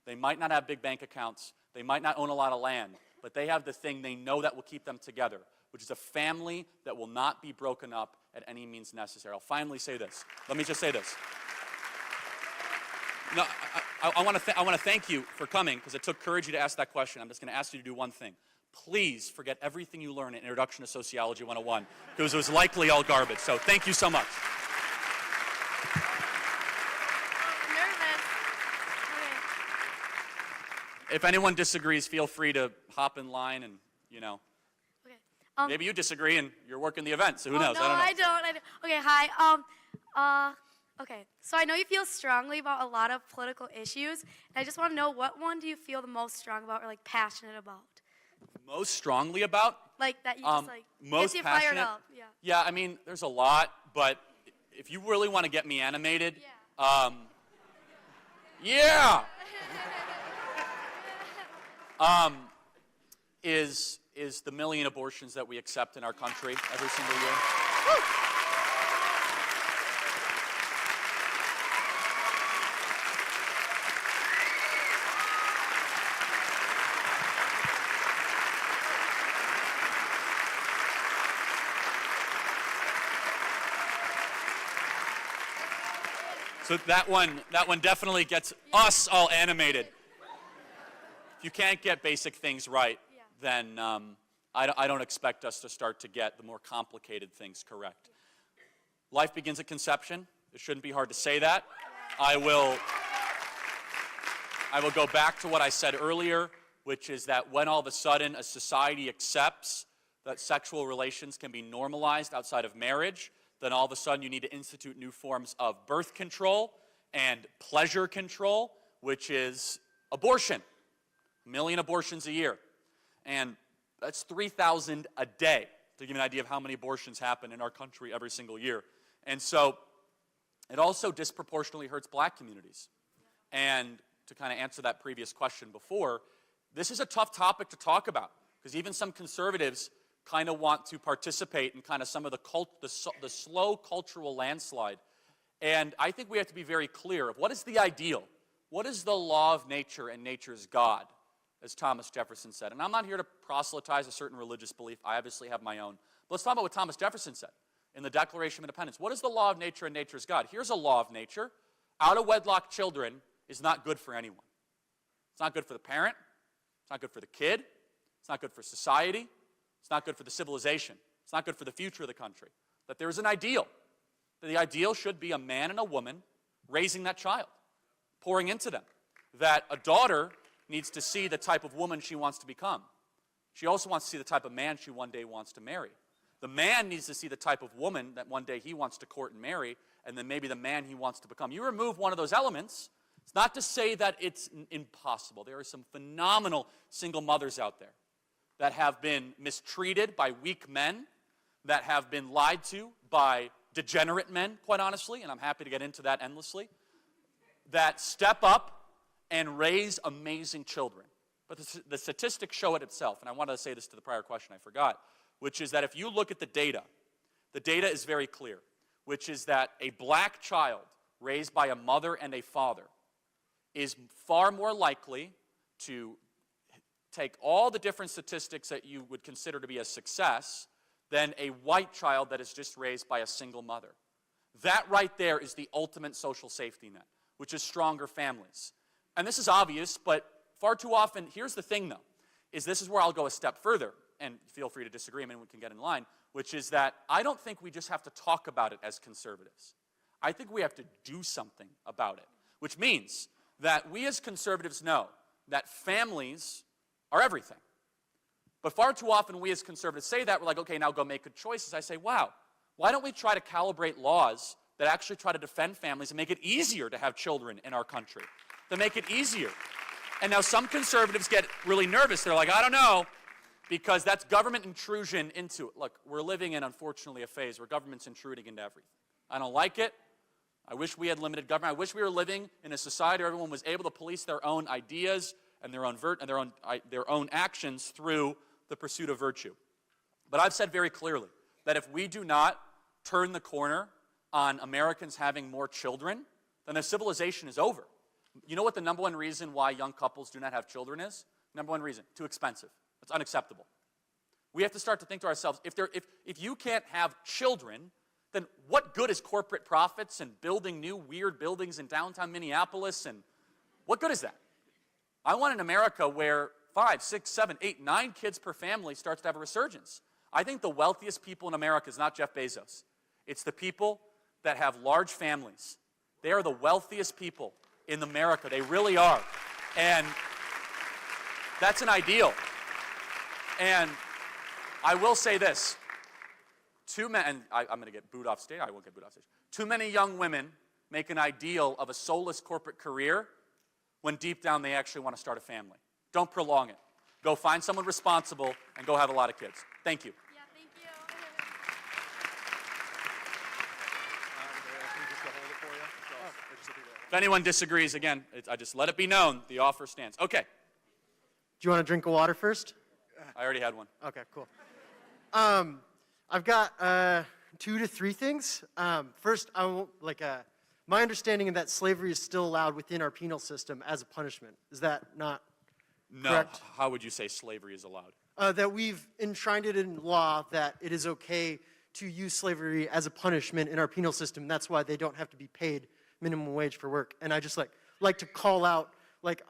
they might not have big bank accounts, they might not own a lot of land, but they have the thing they know that will keep them together, which is a family that will not be broken up at any means necessary. I'll finally say this. Let me just say this. No, I want to thank you for coming because it took courage to ask that question. I'm just going to ask you to do one thing. Please forget everything you learned in Introduction to Sociology 101 because it was likely all garbage. So thank you so much. If anyone disagrees, feel free to hop in line and, you know. Okay. Maybe you disagree and you're working the event, so who knows? No, I don't. Okay, hi. Okay, so I know you feel strongly about a lot of political issues, and I just want to know, what one do you feel the most strong about or, like, passionate about? Most strongly about? Like, that you just, like, most gets you passionate? fired up. Yeah. Yeah, I mean, there's a lot, but if you really want to get me animated, is the million abortions that we accept in our country every single year. Woo! So that one definitely gets us all animated. If you can't get basic things right, then I don't expect us to start to get the more complicated things correct. Life begins at conception. It shouldn't be hard to say that. I will go back to what I said earlier, which is that when all of a sudden a society accepts that sexual relations can be normalized outside of marriage, then all of a sudden you need to institute new forms of birth control and pleasure control, which is abortion. 1 million abortions a year. And that's 3,000 a day, to give you an idea of how many abortions happen in our country every single year. And so it also disproportionately hurts black communities. And to kind of answer that previous question before, this is a tough topic to talk about, because even some conservatives kind of want to participate in kind of some of the slow cultural landslide. And I think we have to be very clear of what is the ideal? What is the law of nature and nature's God, as Thomas Jefferson said? And I'm not here to proselytize a certain religious belief. I obviously have my own. But let's talk about what Thomas Jefferson said in the Declaration of Independence. What is the law of nature and nature's God? Here's a law of nature. Out-of-wedlock children is not good for anyone. It's not good for the parent. It's not good for the kid. It's not good for society. It's not good for the civilization. It's not good for the future of the country. That there is an ideal. That the ideal should be a man and a woman raising that child, pouring into them. That a daughter needs to see the type of woman she wants to become. She also wants to see the type of man she one day wants to marry. The man needs to see the type of woman that one day he wants to court and marry, and then maybe the man he wants to become. You remove one of those elements, it's not to say that it's impossible. There are some phenomenal single mothers out there that have been mistreated by weak men, that have been lied to by degenerate men, quite honestly, and I'm happy to get into that endlessly, that step up and raise amazing children. But the statistics show it itself, and I wanted to say this to the prior question I forgot, which is that if you look at the data is very clear, which is that a black child raised by a mother and a father is far more likely to take all the different statistics that you would consider to be a success than a white child that is just raised by a single mother. That right there is the ultimate social safety net, which is stronger families. And this is obvious, but far too often, here's the thing though, is this is where I'll go a step further, and feel free to disagree, I mean, we can get in line, which is that I don't think we just have to talk about it as conservatives. I think we have to do something about it, which means that we as conservatives know that families are everything. But far too often we as conservatives say that, we're like, okay, now go make good choices. I say, wow, why don't we try to calibrate laws that actually try to defend families and make it easier to have children in our country, to make it easier. And now some conservatives get really nervous. They're like, I don't know, because that's government intrusion into it. Look, we're living in, unfortunately, a phase where government's intruding into everything. I don't like it. I wish we had limited government. I wish we were living in a society where everyone was able to police their own ideas and their own actions through the pursuit of virtue. But I've said very clearly that if we do not turn the corner on Americans having more children, then their civilization is over. You know what the number one reason why young couples do not have children is? Number one reason, too expensive. It's unacceptable. We have to start to think to ourselves, if you can't have children, then what good is corporate profits and building new weird buildings in downtown Minneapolis, and what good is that? I want an America where 5, 6, 7, 8, 9 kids per family starts to have a resurgence. I think the wealthiest people in America is not Jeff Bezos. It's the people that have large families. They are the wealthiest people in America. They really are. And that's an ideal. And I will say this. And I'm going to get booed off stage. I won't get booed off stage. Too many young women make an ideal of a soulless corporate career when deep down they actually want to start a family. Don't prolong it. Go find someone responsible and go have a lot of kids. Thank you. Yeah, thank you. If anyone disagrees, again, I just let it be known, the offer stands. Okay. Do you want a drink of water first? I already had one. Okay, cool. I've got 2 to 3 things. First, my understanding is that slavery is still allowed within our penal system as a punishment. Is that not correct? How would you say slavery is allowed? That we've enshrined it in law that it is okay to use slavery as a punishment in our penal system. That's why they don't have to be paid minimum wage for work. And I just like to call out,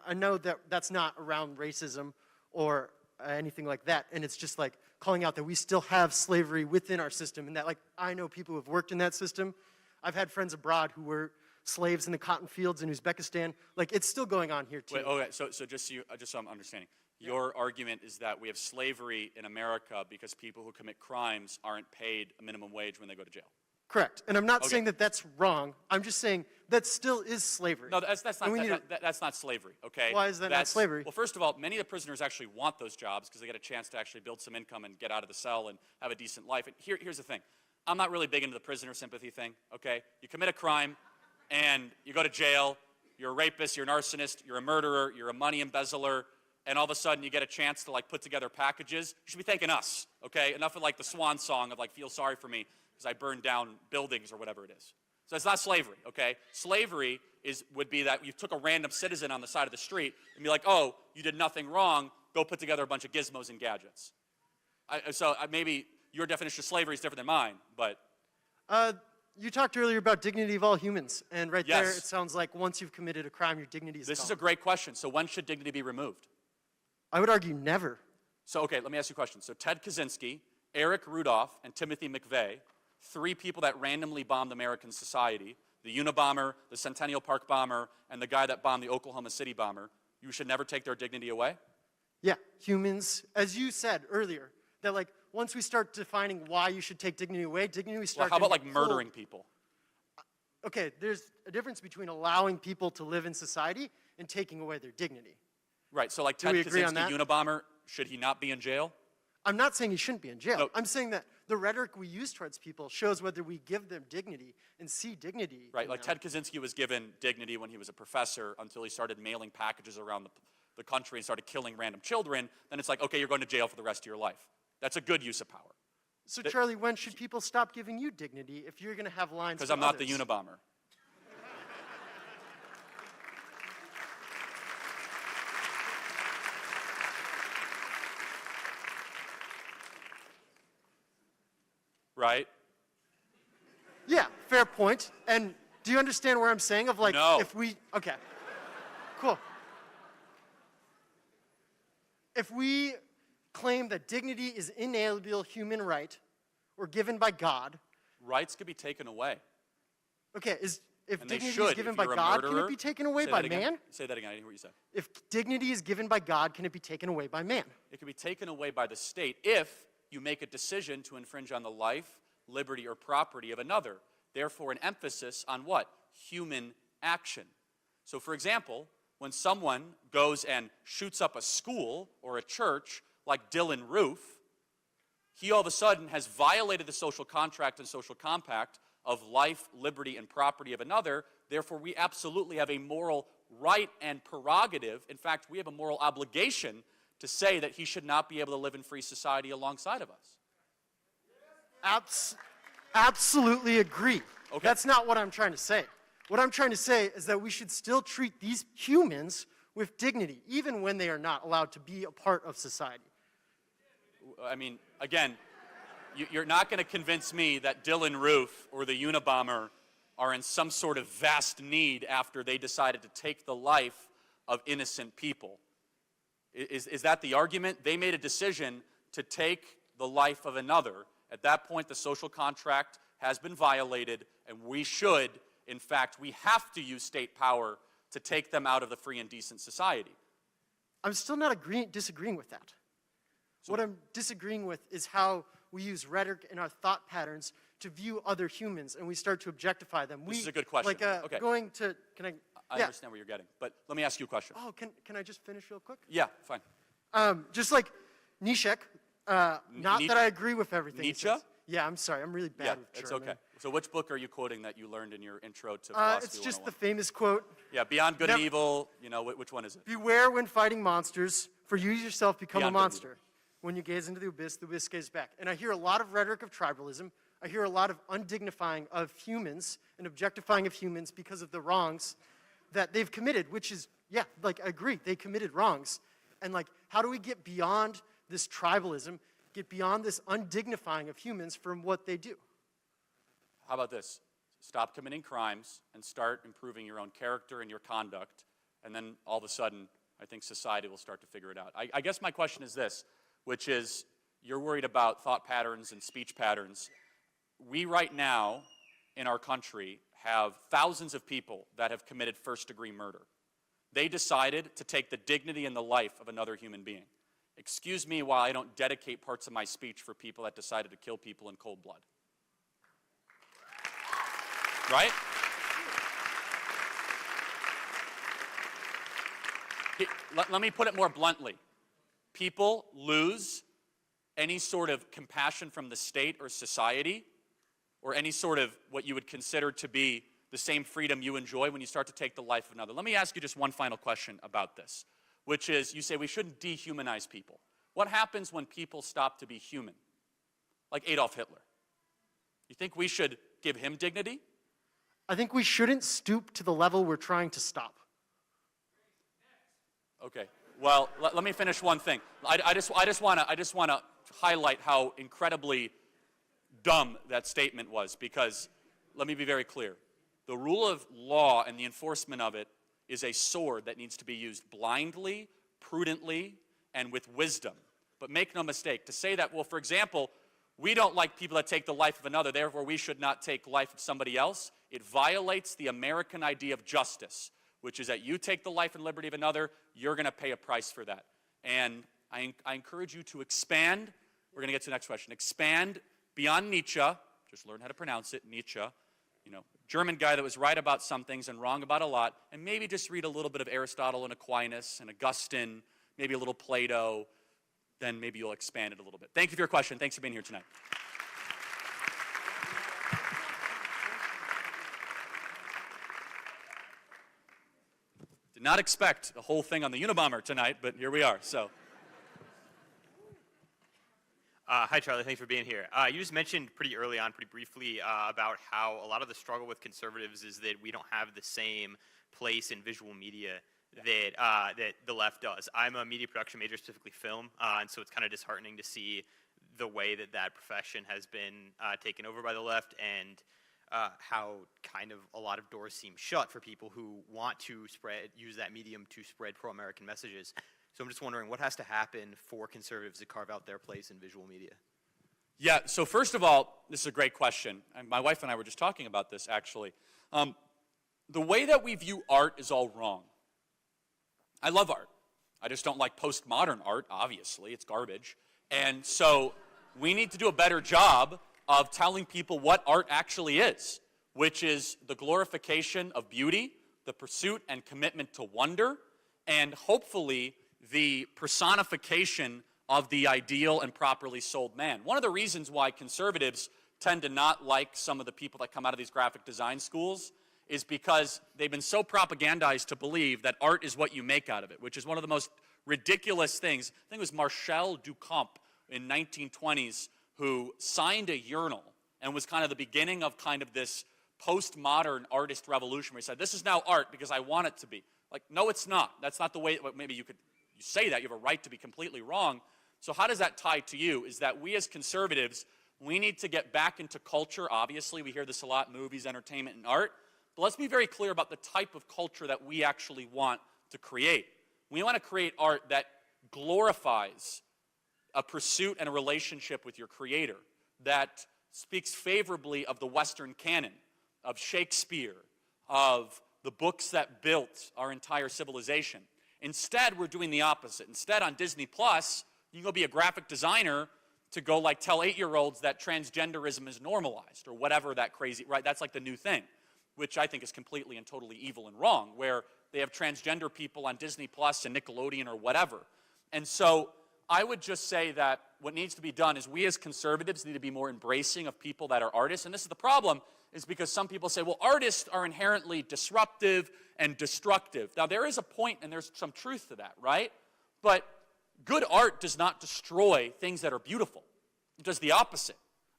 I know that that's not around racism or anything like that, and it's just calling out that we still have slavery within our system, and that I know people who have worked in that system. I've had friends abroad who were slaves in the cotton fields in Uzbekistan. It's still going on here too. Wait, okay, so just so I'm understanding, your argument is that we have slavery in America because people who commit crimes aren't paid a minimum wage when they go to jail. Correct, and I'm not saying that that's wrong. I'm just saying that still is slavery. No, that's not slavery, okay? Why is that not slavery? Well, first of all, many of the prisoners actually want those jobs because they get a chance to actually build some income and get out of the cell and have a decent life. And here's the thing. I'm not really big into the prisoner sympathy thing, okay? You commit a crime and you go to jail, you're a rapist, you're an arsonist, you're a murderer, you're a money embezzler, and all of a sudden you get a chance to put together packages. You should be thanking us, okay? Enough of the swan song of feel sorry for me because I burned down buildings or whatever it is. So it's not slavery, okay? Slavery would be that you took a random citizen on the side of the street and be like, oh, you did nothing wrong, go put together a bunch of gizmos and gadgets. Maybe your definition of slavery is different than mine, but... You talked earlier about dignity of all humans, and right there it sounds like once you've committed a crime, your dignity is gone. This is a great question. So when should dignity be removed? I would argue never. So, okay, let me ask you a question. So Ted Kaczynski, Eric Rudolph, and Timothy McVeigh, 3 people that randomly bombed American society, the Unabomber, the Centennial Park bomber, and the guy that bombed the Oklahoma City bomber, you should never take their dignity away? Yeah, humans, as you said earlier, that once we start defining why you should take dignity away, dignity starts. Well, how about murdering people? Okay, there's a difference between allowing people to live in society and taking away their dignity. Right, so Ted Kaczynski, Unabomber, should he not be in jail? I'm not saying he shouldn't be in jail. No. I'm saying that the rhetoric we use towards people shows whether we give them dignity and see dignity. Right, Ted Kaczynski was given dignity when he was a professor until he started mailing packages around the country and started killing random children. Then it's okay, you're going to jail for the rest of your life. That's a good use of power. So, Charlie, when should people stop giving you dignity if you're going to have lines? Because I'm not the Unabomber. Right? Yeah, fair point. And do you understand where I'm saying of no. If we, okay, cool. If we claim that dignity is inalienable human right or given by God. Rights could be taken away. Okay, if And they dignity should. is given If by you're a God, can murderer- it be taken away Say by that again. man? Say that again. I didn't hear what you said. If dignity is given by God, can it be taken away by man? It can be taken away by the state if you make a decision to infringe on the life, liberty, or property of another. Therefore, an emphasis on what? Human action. So, for example, when someone goes and shoots up a school or a church like Dylan Roof, he all of a sudden has violated the social contract and social compact of life, liberty, and property of another. Therefore, we absolutely have a moral right and prerogative. In fact, we have a moral obligation to say that he should not be able to live in free society alongside of us. Absolutely agree. Okay. That's not what I'm trying to say. What I'm trying to say is that we should still treat these humans with dignity, even when they are not allowed to be a part of society. I mean, again, you're not going to convince me that Dylan Roof or the Unabomber are in some sort of vast need after they decided to take the life of innocent people. Is that the argument? They made a decision to take the life of another. At that point, the social contract has been violated, and we should, in fact, we have to use state power to take them out of the free and decent society. I'm still not disagreeing with that. What I'm disagreeing with is how we use rhetoric in our thought patterns to view other humans, and we start to objectify them. This is a good question. Like Okay. going to, can I? I yeah. understand where you're getting, but let me ask you a question. Oh, can I just finish real quick? Yeah, fine. Just like Nietzsche, not Nietzsche? that I agree with everything. he Nietzsche? says. Yeah, I'm sorry. I'm really bad Yeah, with it's German. okay. So which book are you quoting that you learned in your intro to philosophy It's just 101? the famous quote. Yeah, Beyond Good and Evil, you know, which one is it? Beware when fighting monsters, for you yourself become Beyond a Good and monster. When you gaze into the abyss gaze back. And I hear a lot of rhetoric of tribalism. I hear a lot of undignifying of humans and objectifying of humans because of the wrongs that they've committed, which is, yeah, like, I agree, they committed wrongs. And, like, how do we get beyond this tribalism, get beyond this undignifying of humans from what they do? How about this? Stop committing crimes and start improving your own character and your conduct, and then all of a sudden, I think society will start to figure it out. I guess my question is this, which is, you're worried about thought patterns and speech patterns. We right now, in our country, have thousands of people that have committed first-degree murder. They decided to take the dignity and the life of another human being. Excuse me while I don't dedicate parts of my speech for people that decided to kill people in cold blood. Right? Let me put it more bluntly. People lose any sort of compassion from the state or society, or any sort of what you would consider to be the same freedom you enjoy when you start to take the life of another. Let me ask you just one final question about this, which is, you say we shouldn't dehumanize people. What happens when people stop to be human? Like Adolf Hitler. You think we should give him dignity? I think we shouldn't stoop to the level we're trying to stop. Okay. Well, let me finish one thing. I just want to highlight how incredibly dumb that statement was, because let me be very clear. The rule of law and the enforcement of it is a sword that needs to be used blindly, prudently, and with wisdom. But make no mistake, to say that, well, for example, we don't like people that take the life of another, therefore we should not take life of somebody else, it violates the American idea of justice, which is that you take the life and liberty of another, you're going to pay a price for that. And I encourage you to expand. We're going to get to the next question. Expand beyond Nietzsche. Just learn how to pronounce it, Nietzsche. You know, German guy that was right about some things and wrong about a lot. And maybe just read a little bit of Aristotle and Aquinas and Augustine, maybe a little Plato. Then maybe you'll expand it a little bit. Thank you for your question. Thanks for being here tonight. Did not expect the whole thing on the Unabomber tonight, but here we are. So. Hi, Charlie. Thanks for being here. You just mentioned pretty early on, pretty briefly, about how a lot of the struggle with conservatives is that we don't have the same place in visual media that the left does. I'm a media production major, specifically film, and so it's kind of disheartening to see the way that profession has been taken over by the left, and how kind of a lot of doors seem shut for people who want to use that medium to spread pro-American messages. So I'm just wondering, what has to happen for conservatives to carve out their place in visual media? Yeah, so first of all, this is a great question. And my wife and I were just talking about this, actually. The way that we view art is all wrong. I love art. I just don't like postmodern art, obviously. It's garbage. And so we need to do a better job of telling people what art actually is, which is the glorification of beauty, the pursuit and commitment to wonder, and hopefully the personification of the ideal and properly sold man. One of the reasons why conservatives tend to not like some of the people that come out of these graphic design schools is because they've been so propagandized to believe that art is what you make out of it, which is one of the most ridiculous things. I think it was Marcel Duchamp in 1920s who signed a urinal and was kind of the beginning of kind of this postmodern artist revolution where he said, this is now art because I want it to be. Like, no, it's not. That's not the way, maybe you say that, you have a right to be completely wrong. So how does that tie to you? Is that we as conservatives, we need to get back into culture. Obviously, we hear this a lot, movies, entertainment, and art. But let's be very clear about the type of culture that we actually want to create. We want to create art that glorifies a pursuit and a relationship with your creator, that speaks favorably of the Western canon, of Shakespeare, of the books that built our entire civilization. Instead, we're doing the opposite. Instead, on Disney Plus, you can go be a graphic designer to go like tell 8-year-olds that transgenderism is normalized or whatever that crazy, right? That's like the new thing, which I think is completely and totally evil and wrong, where they have transgender people on Disney Plus and Nickelodeon or whatever. And so I would just say that what needs to be done is we as conservatives need to be more embracing of people that are artists. And this is the problem, is because some people say, well, artists are inherently disruptive and destructive. Now, there is a point and there's some truth to that, right? But good art does not destroy things that are beautiful. It does the opposite.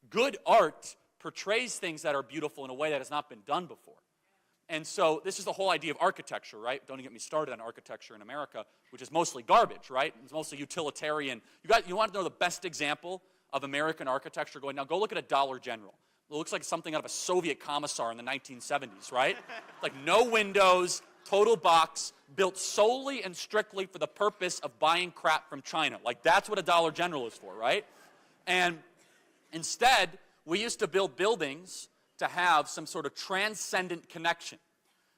Good art portrays things that are beautiful in a way that has not been done before. And so this is the whole idea of architecture, right? Don't get me started on architecture in America, which is mostly garbage, right? It's mostly utilitarian. You want to know the best example of American architecture going, now go look at a Dollar General. It looks like something out of a Soviet commissar in the 1970s, right? Like no windows, total box, built solely and strictly for the purpose of buying crap from China. Like that's what a Dollar General is for, right? And instead, we used to build buildings to have some sort of transcendent connection.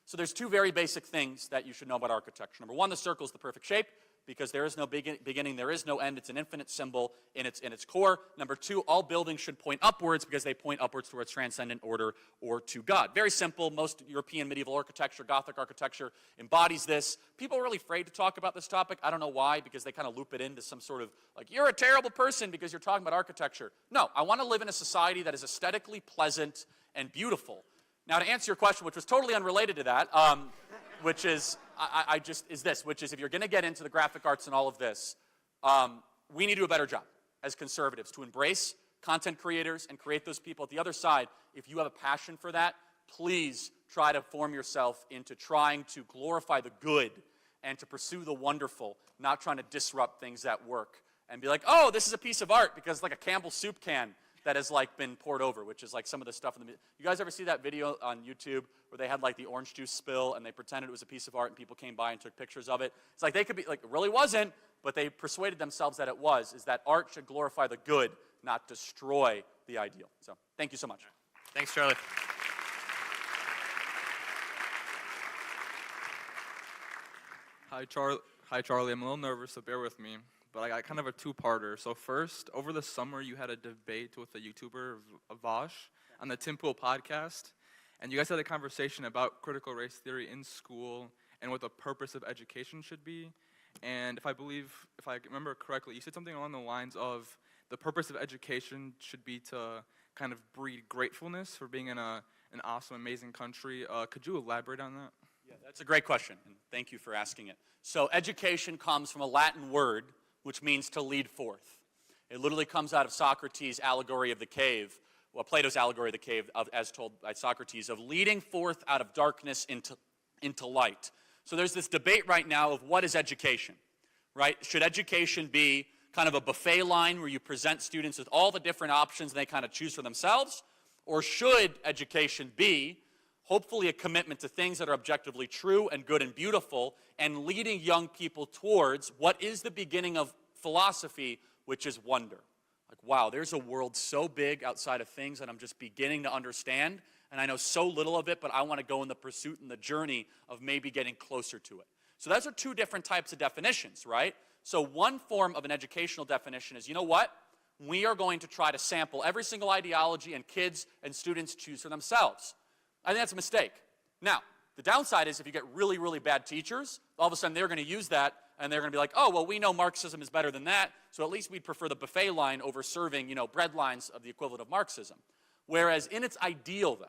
So there's two very basic things that you should know about architecture. Number one, the circle is the perfect shape because there is no beginning, there is no end. It's an infinite symbol in its core. Number two, all buildings should point upwards because they point upwards towards transcendent order or to God. Very simple. Most European medieval architecture, Gothic architecture embodies this. People are really afraid to talk about this topic. I don't know why, because they kind of loop it into some sort of, like, you're a terrible person because you're talking about architecture. No, I want to live in a society that is aesthetically pleasant and beautiful. Now, to answer your question, which was totally unrelated to that, which is, which is if you're going to get into the graphic arts and all of this, we need to do a better job as conservatives to embrace content creators and create those people. At the other side, if you have a passion for that, please try to form yourself into trying to glorify the good and to pursue the wonderful, not trying to disrupt things that work and be like, oh, this is a piece of art because it's like a Campbell soup can that has like been poured over, which is like some of the stuff in the, you guys ever see that video on YouTube where they had like the orange juice spill and they pretended it was a piece of art and people came by and took pictures of it? It's like they could be, like it really wasn't, but they persuaded themselves that it was, is that art should glorify the good, not destroy the ideal. So thank you so much. Thanks, Charlie. Hi, Charlie. I'm a little nervous, so bear with me. But I got kind of a two-parter. So first, over the summer, you had a debate with a YouTuber, Vash, on the Tim Pool podcast. And you guys had a conversation about critical race theory in school and what the purpose of education should be. And if I remember correctly, you said something along the lines of the purpose of education should be to kind of breed gratefulness for being in an awesome, amazing country. Could you elaborate on that? Yeah, that's a great question, and thank you for asking it. So education comes from a Latin word, which means to lead forth. It literally comes out of Socrates' allegory of the cave, well, Plato's allegory of the cave, as told by Socrates, of leading forth out of darkness into light. So there's this debate right now of what is education, right? Should education be kind of a buffet line where you present students with all the different options and they kind of choose for themselves? Or should education be hopefully a commitment to things that are objectively true and good and beautiful, and leading young people towards what is the beginning of philosophy, which is wonder. Like, wow, there's a world so big outside of things that I'm just beginning to understand, and I know so little of it, but I want to go in the pursuit and the journey of maybe getting closer to it. So those are two different types of definitions, right? So one form of an educational definition is, you know what? We are going to try to sample every single ideology and kids and students choose for themselves. I think that's a mistake. Now, the downside is if you get really, really bad teachers, all of a sudden they're going to use that and they're going to be like, oh, well, we know Marxism is better than that, so at least we'd prefer the buffet line over serving, bread lines of the equivalent of Marxism. Whereas in its ideal, though,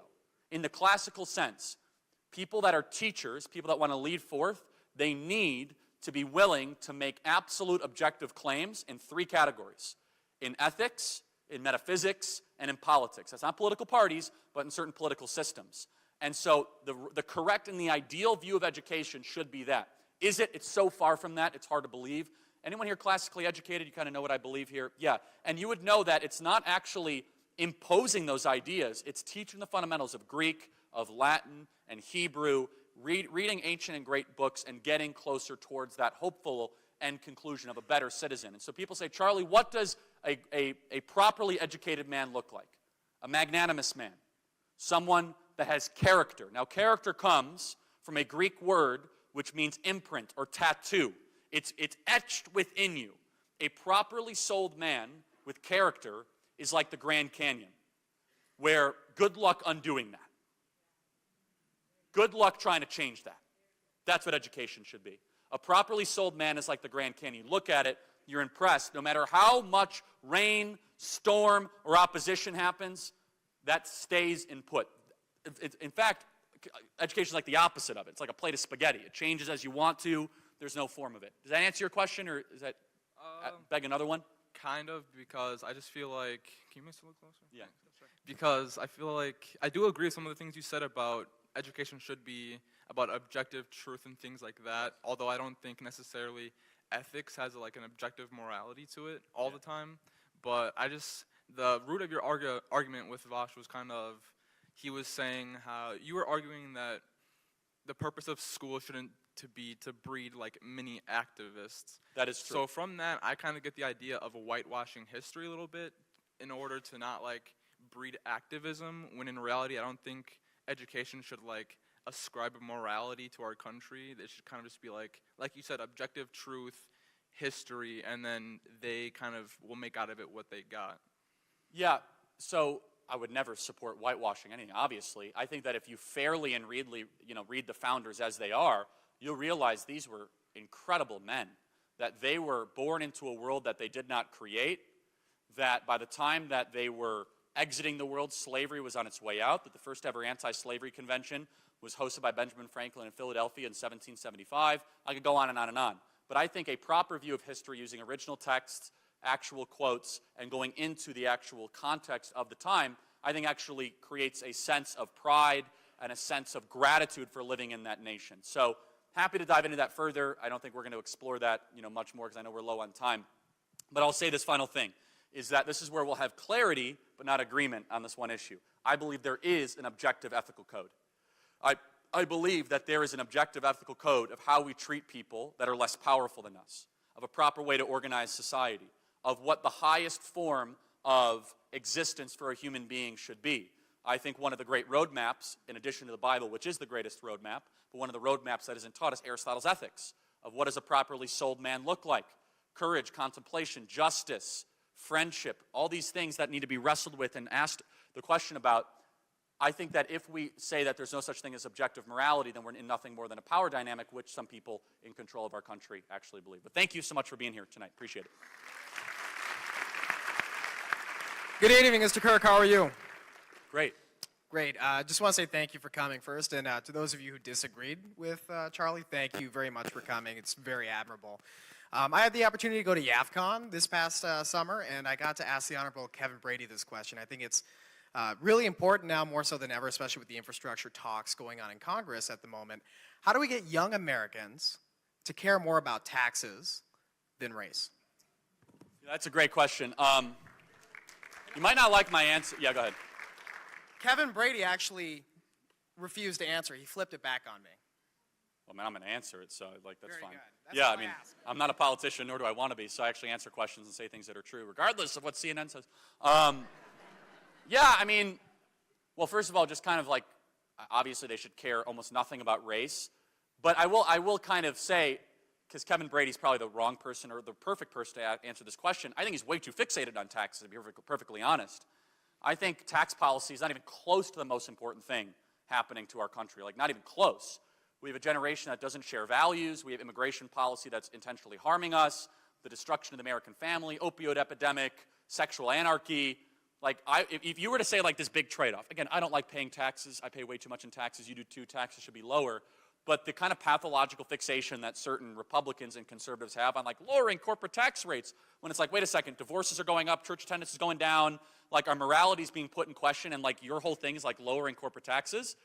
in the classical sense, people that are teachers, people that want to lead forth, they need to be willing to make absolute objective claims in three categories: in ethics, in metaphysics, and in politics. That's not political parties, but in certain political systems. And so the correct and the ideal view of education should be that. Is it? It's so far from that, it's hard to believe. Anyone here classically educated? You kind of know what I believe here? Yeah. And you would know that it's not actually imposing those ideas. It's teaching the fundamentals of Greek, of Latin, and Hebrew, reading ancient and great books, and getting closer towards that hopeful end conclusion of a better citizen. And so people say, Charlie, what does a properly educated man look like? A magnanimous man. Someone that has character. Now, character comes from a Greek word which means imprint or tattoo. It's etched within you. A properly sold man with character is like the Grand Canyon, where good luck undoing that. Good luck trying to change that. That's what education should be. A properly sold man is like the Grand Canyon. You look at it, you're impressed. No matter how much rain, storm, or opposition happens, that stays in put. In fact, education is like the opposite of it. It's like a plate of spaghetti. It changes as you want to. There's no form of it. Does that answer your question, or does that beg another one? Kind of, because I just feel like, can you make this a little closer? Yeah. Because I feel like, I do agree with some of the things you said about education should be about objective truth and things like that, although I don't think necessarily ethics has like an objective morality to it all the time. But the root of your argument with Vash was kind of, he was saying how you were arguing that the purpose of school shouldn't to breed like mini activists. That is true. So from that, I kind of get the idea of a whitewashing history a little bit in order to not like breed activism, when in reality I don't think education should like ascribe a morality to our country. It should kind of just be like you said, objective truth, history, and then they kind of will make out of it what they got. Yeah, so I would never support whitewashing anything, obviously. I think that if you fairly and read the founders as they are, you'll realize these were incredible men, that they were born into a world that they did not create, that by the time that they were exiting the world, slavery was on its way out, that the first ever anti-slavery convention was hosted by Benjamin Franklin in Philadelphia in 1775. I could go on and on and on. But I think a proper view of history using original texts, actual quotes, and going into the actual context of the time, I think actually creates a sense of pride and a sense of gratitude for living in that nation. So happy to dive into that further. I don't think we're going to explore that much more because I know we're low on time. But I'll say this final thing, is that this is where we'll have clarity but not agreement on this one issue. I believe there is an objective ethical code. I believe that there is an objective ethical code of how we treat people that are less powerful than us, of a proper way to organize society, of what the highest form of existence for a human being should be. I think one of the great roadmaps, in addition to the Bible, which is the greatest roadmap, but one of the roadmaps that isn't taught is Aristotle's ethics, of what does a properly sold man look like? Courage, contemplation, justice, friendship, all these things that need to be wrestled with and asked the question about. I think that if we say that there's no such thing as objective morality, then we're in nothing more than a power dynamic, which some people in control of our country actually believe. But thank you so much for being here tonight. Appreciate it. Good evening, Mr. Kirk. How are you? Great. Great. Just want to say thank you for coming first. And to those of you who disagreed with Charlie, thank you very much for coming. It's very admirable. I had the opportunity to go to YAFCON this past summer, and I got to ask the Honorable Kevin Brady this question. I think it's really important now, more so than ever, especially with the infrastructure talks going on in Congress at the moment. How do we get young Americans to care more about taxes than race? That's a great question. You might not like my answer. Yeah, go ahead. Kevin Brady actually refused to answer. He flipped it back on me. Well, man, I'm going to answer it, so like that's Very fine. good. That's Yeah, all I I mean, ask. I'm not a politician, nor do I want to be, so I actually answer questions and say things that are true, regardless of what CNN says. Yeah, I mean, well, first of all, just kind of like, obviously they should care almost nothing about race, but I will kind of say, because Kevin Brady's probably the wrong person or the perfect person to answer this question, I think he's way too fixated on taxes, to be perfectly honest. I think tax policy is not even close to the most important thing happening to our country, like not even close. We have a generation that doesn't share values. We have immigration policy that's intentionally harming us, the destruction of the American family, opioid epidemic, sexual anarchy. Like, if you were to say like this big trade-off, again, I don't like paying taxes. I pay way too much in taxes. You do too. Taxes should be lower. But the kind of pathological fixation that certain Republicans and conservatives have on like lowering corporate tax rates, when it's like, wait a second, divorces are going up, church attendance is going down, like our morality is being put in question, and like your whole thing is like lowering corporate taxes,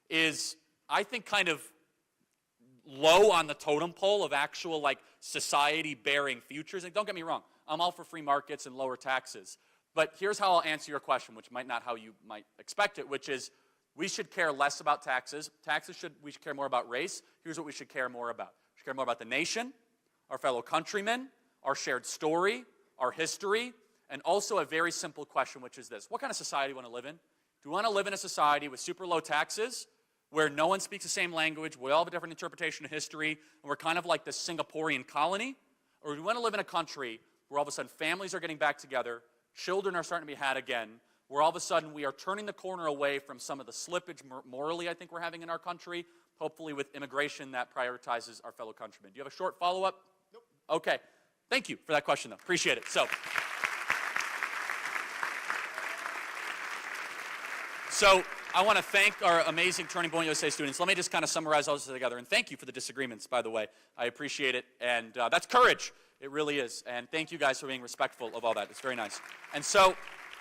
is I think kind of low on the totem pole of actual like society bearing futures. And don't get me wrong, I'm all for free markets and lower taxes. But here's how I'll answer your question, which might not how you might expect it, which is we should care less about taxes. We should care more about race. Here's what we should care more about. We should care more about the nation, our fellow countrymen, our shared story, our history, and also a very simple question, which is this. What kind of society do you want to live in? Do you want to live in a society with super low taxes, where no one speaks the same language, we all have a different interpretation of history, and we're kind of like this Singaporean colony? Or do you want to live in a country where all of a sudden families are getting back together, children are starting to be had again, where all of a sudden we are turning the corner away from some of the slippage morally I think we're having in our country, hopefully with immigration that prioritizes our fellow countrymen. Do you have a short follow-up? Nope. Okay. Thank you for that question, though. Appreciate it. So I want to thank our amazing Turning Point USA students. Let me just kind of summarize all this together. And thank you for the disagreements, by the way. I appreciate it. And that's courage. It really is. And thank you guys for being respectful of all that. It's very nice. And so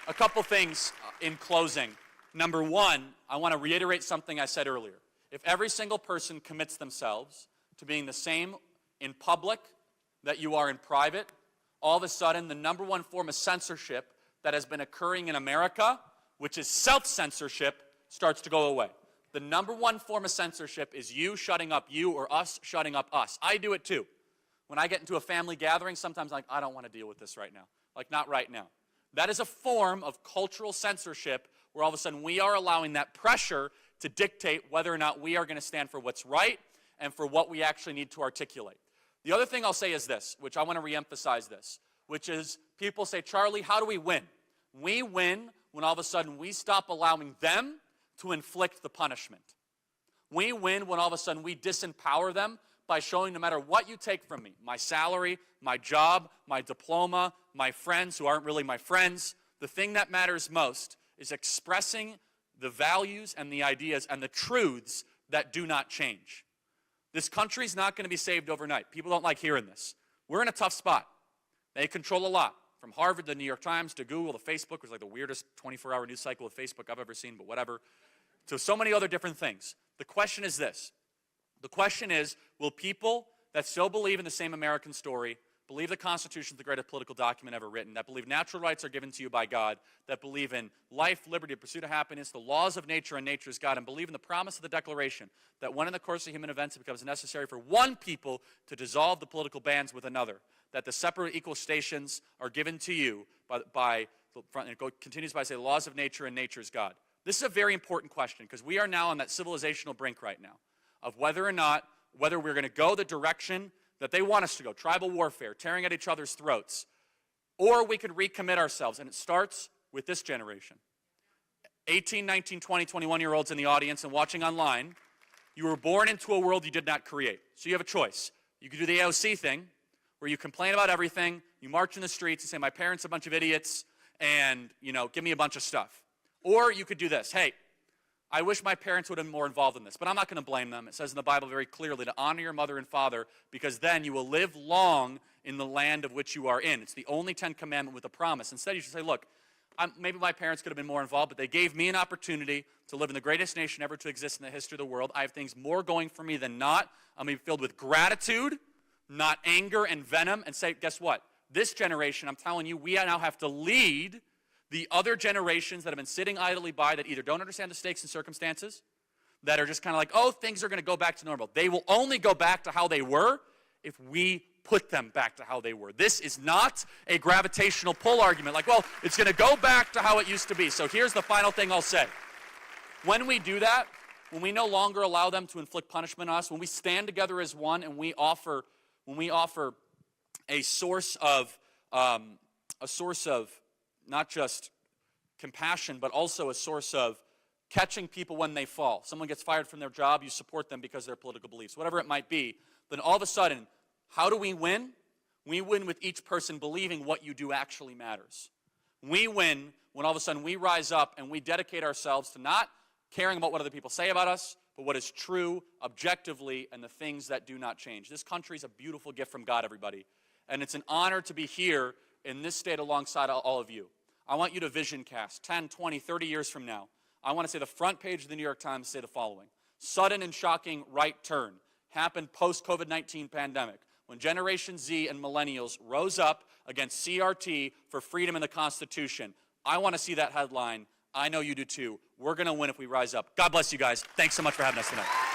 a couple things in closing. Number one, I want to reiterate something I said earlier. If every single person commits themselves to being the same in public that you are in private, all of a sudden the number one form of censorship that has been occurring in America, which is self-censorship, starts to go away. The number one form of censorship is you shutting up you or us shutting up us. I do it too. When I get into a family gathering, sometimes I'm like, I don't want to deal with this right now. Like, not right now. That is a form of cultural censorship where all of a sudden we are allowing that pressure to dictate whether or not we are going to stand for what's right and for what we actually need to articulate. The other thing I'll say is this, which I want to reemphasize this, which is people say, Charlie, how do we win? We win when all of a sudden we stop allowing them to inflict the punishment. We win when all of a sudden we disempower them by showing no matter what you take from me, my salary, my job, my diploma, my friends who aren't really my friends, the thing that matters most is expressing the values and the ideas and the truths that do not change. This country's not going to be saved overnight. People don't like hearing this. We're in a tough spot. They control a lot. From Harvard to the New York Times to Google to Facebook, was like the weirdest 24-hour news cycle of Facebook I've ever seen, but whatever, to so many other different things. The question is this. The question is, will people that still believe in the same American story, believe the Constitution is the greatest political document ever written, that believe natural rights are given to you by God, that believe in life, liberty, pursuit of happiness, the laws of nature and nature is God, and believe in the promise of the Declaration that when in the course of human events it becomes necessary for one people to dissolve the political bands with another, that the separate equal stations are given to you by and it continues by saying the laws of nature and nature is God. This is a very important question because we are now on that civilizational brink right now of whether we're going to go the direction that they want us to go, tribal warfare, tearing at each other's throats, or we could recommit ourselves, and it starts with this generation. 18, 19, 20, 21-year-olds in the audience and watching online, you were born into a world you did not create. So you have a choice. You could do the AOC thing, where you complain about everything, you march in the streets and say, my parents are a bunch of idiots, and, give me a bunch of stuff. Or you could do this. Hey, I wish my parents would have been more involved in this, but I'm not going to blame them. It says in the Bible very clearly to honor your mother and father because then you will live long in the land of which you are in. It's the only 10th commandment with a promise. Instead, you should say, look, maybe my parents could have been more involved, but they gave me an opportunity to live in the greatest nation ever to exist in the history of the world. I have things more going for me than not. I'm going to be filled with gratitude, not anger and venom, and say, guess what? This generation, I'm telling you, we now have to lead the other generations that have been sitting idly by that either don't understand the stakes and circumstances, that are just kind of like, oh, things are going to go back to normal. They will only go back to how they were if we put them back to how they were. This is not a gravitational pull argument. Like, well, it's going to go back to how it used to be. So here's the final thing I'll say. When we do that, when we no longer allow them to inflict punishment on us, when we stand together as one and we offer a source of not just compassion, but also a source of catching people when they fall. Someone gets fired from their job, you support them because of their political beliefs, whatever it might be. Then all of a sudden, how do we win? We win with each person believing what you do actually matters. We win when all of a sudden we rise up and we dedicate ourselves to not caring about what other people say about us, but what is true objectively and the things that do not change. This country is a beautiful gift from God, everybody. And it's an honor to be here in this state alongside all of you. I want you to vision cast 10, 20, 30 years from now. I want to say the front page of the New York Times say the following. Sudden and shocking right turn happened post-COVID-19 pandemic when Generation Z and millennials rose up against CRT for freedom and the Constitution. I want to see that headline. I know you do too. We're going to win if we rise up. God bless you guys. Thanks so much for having us tonight.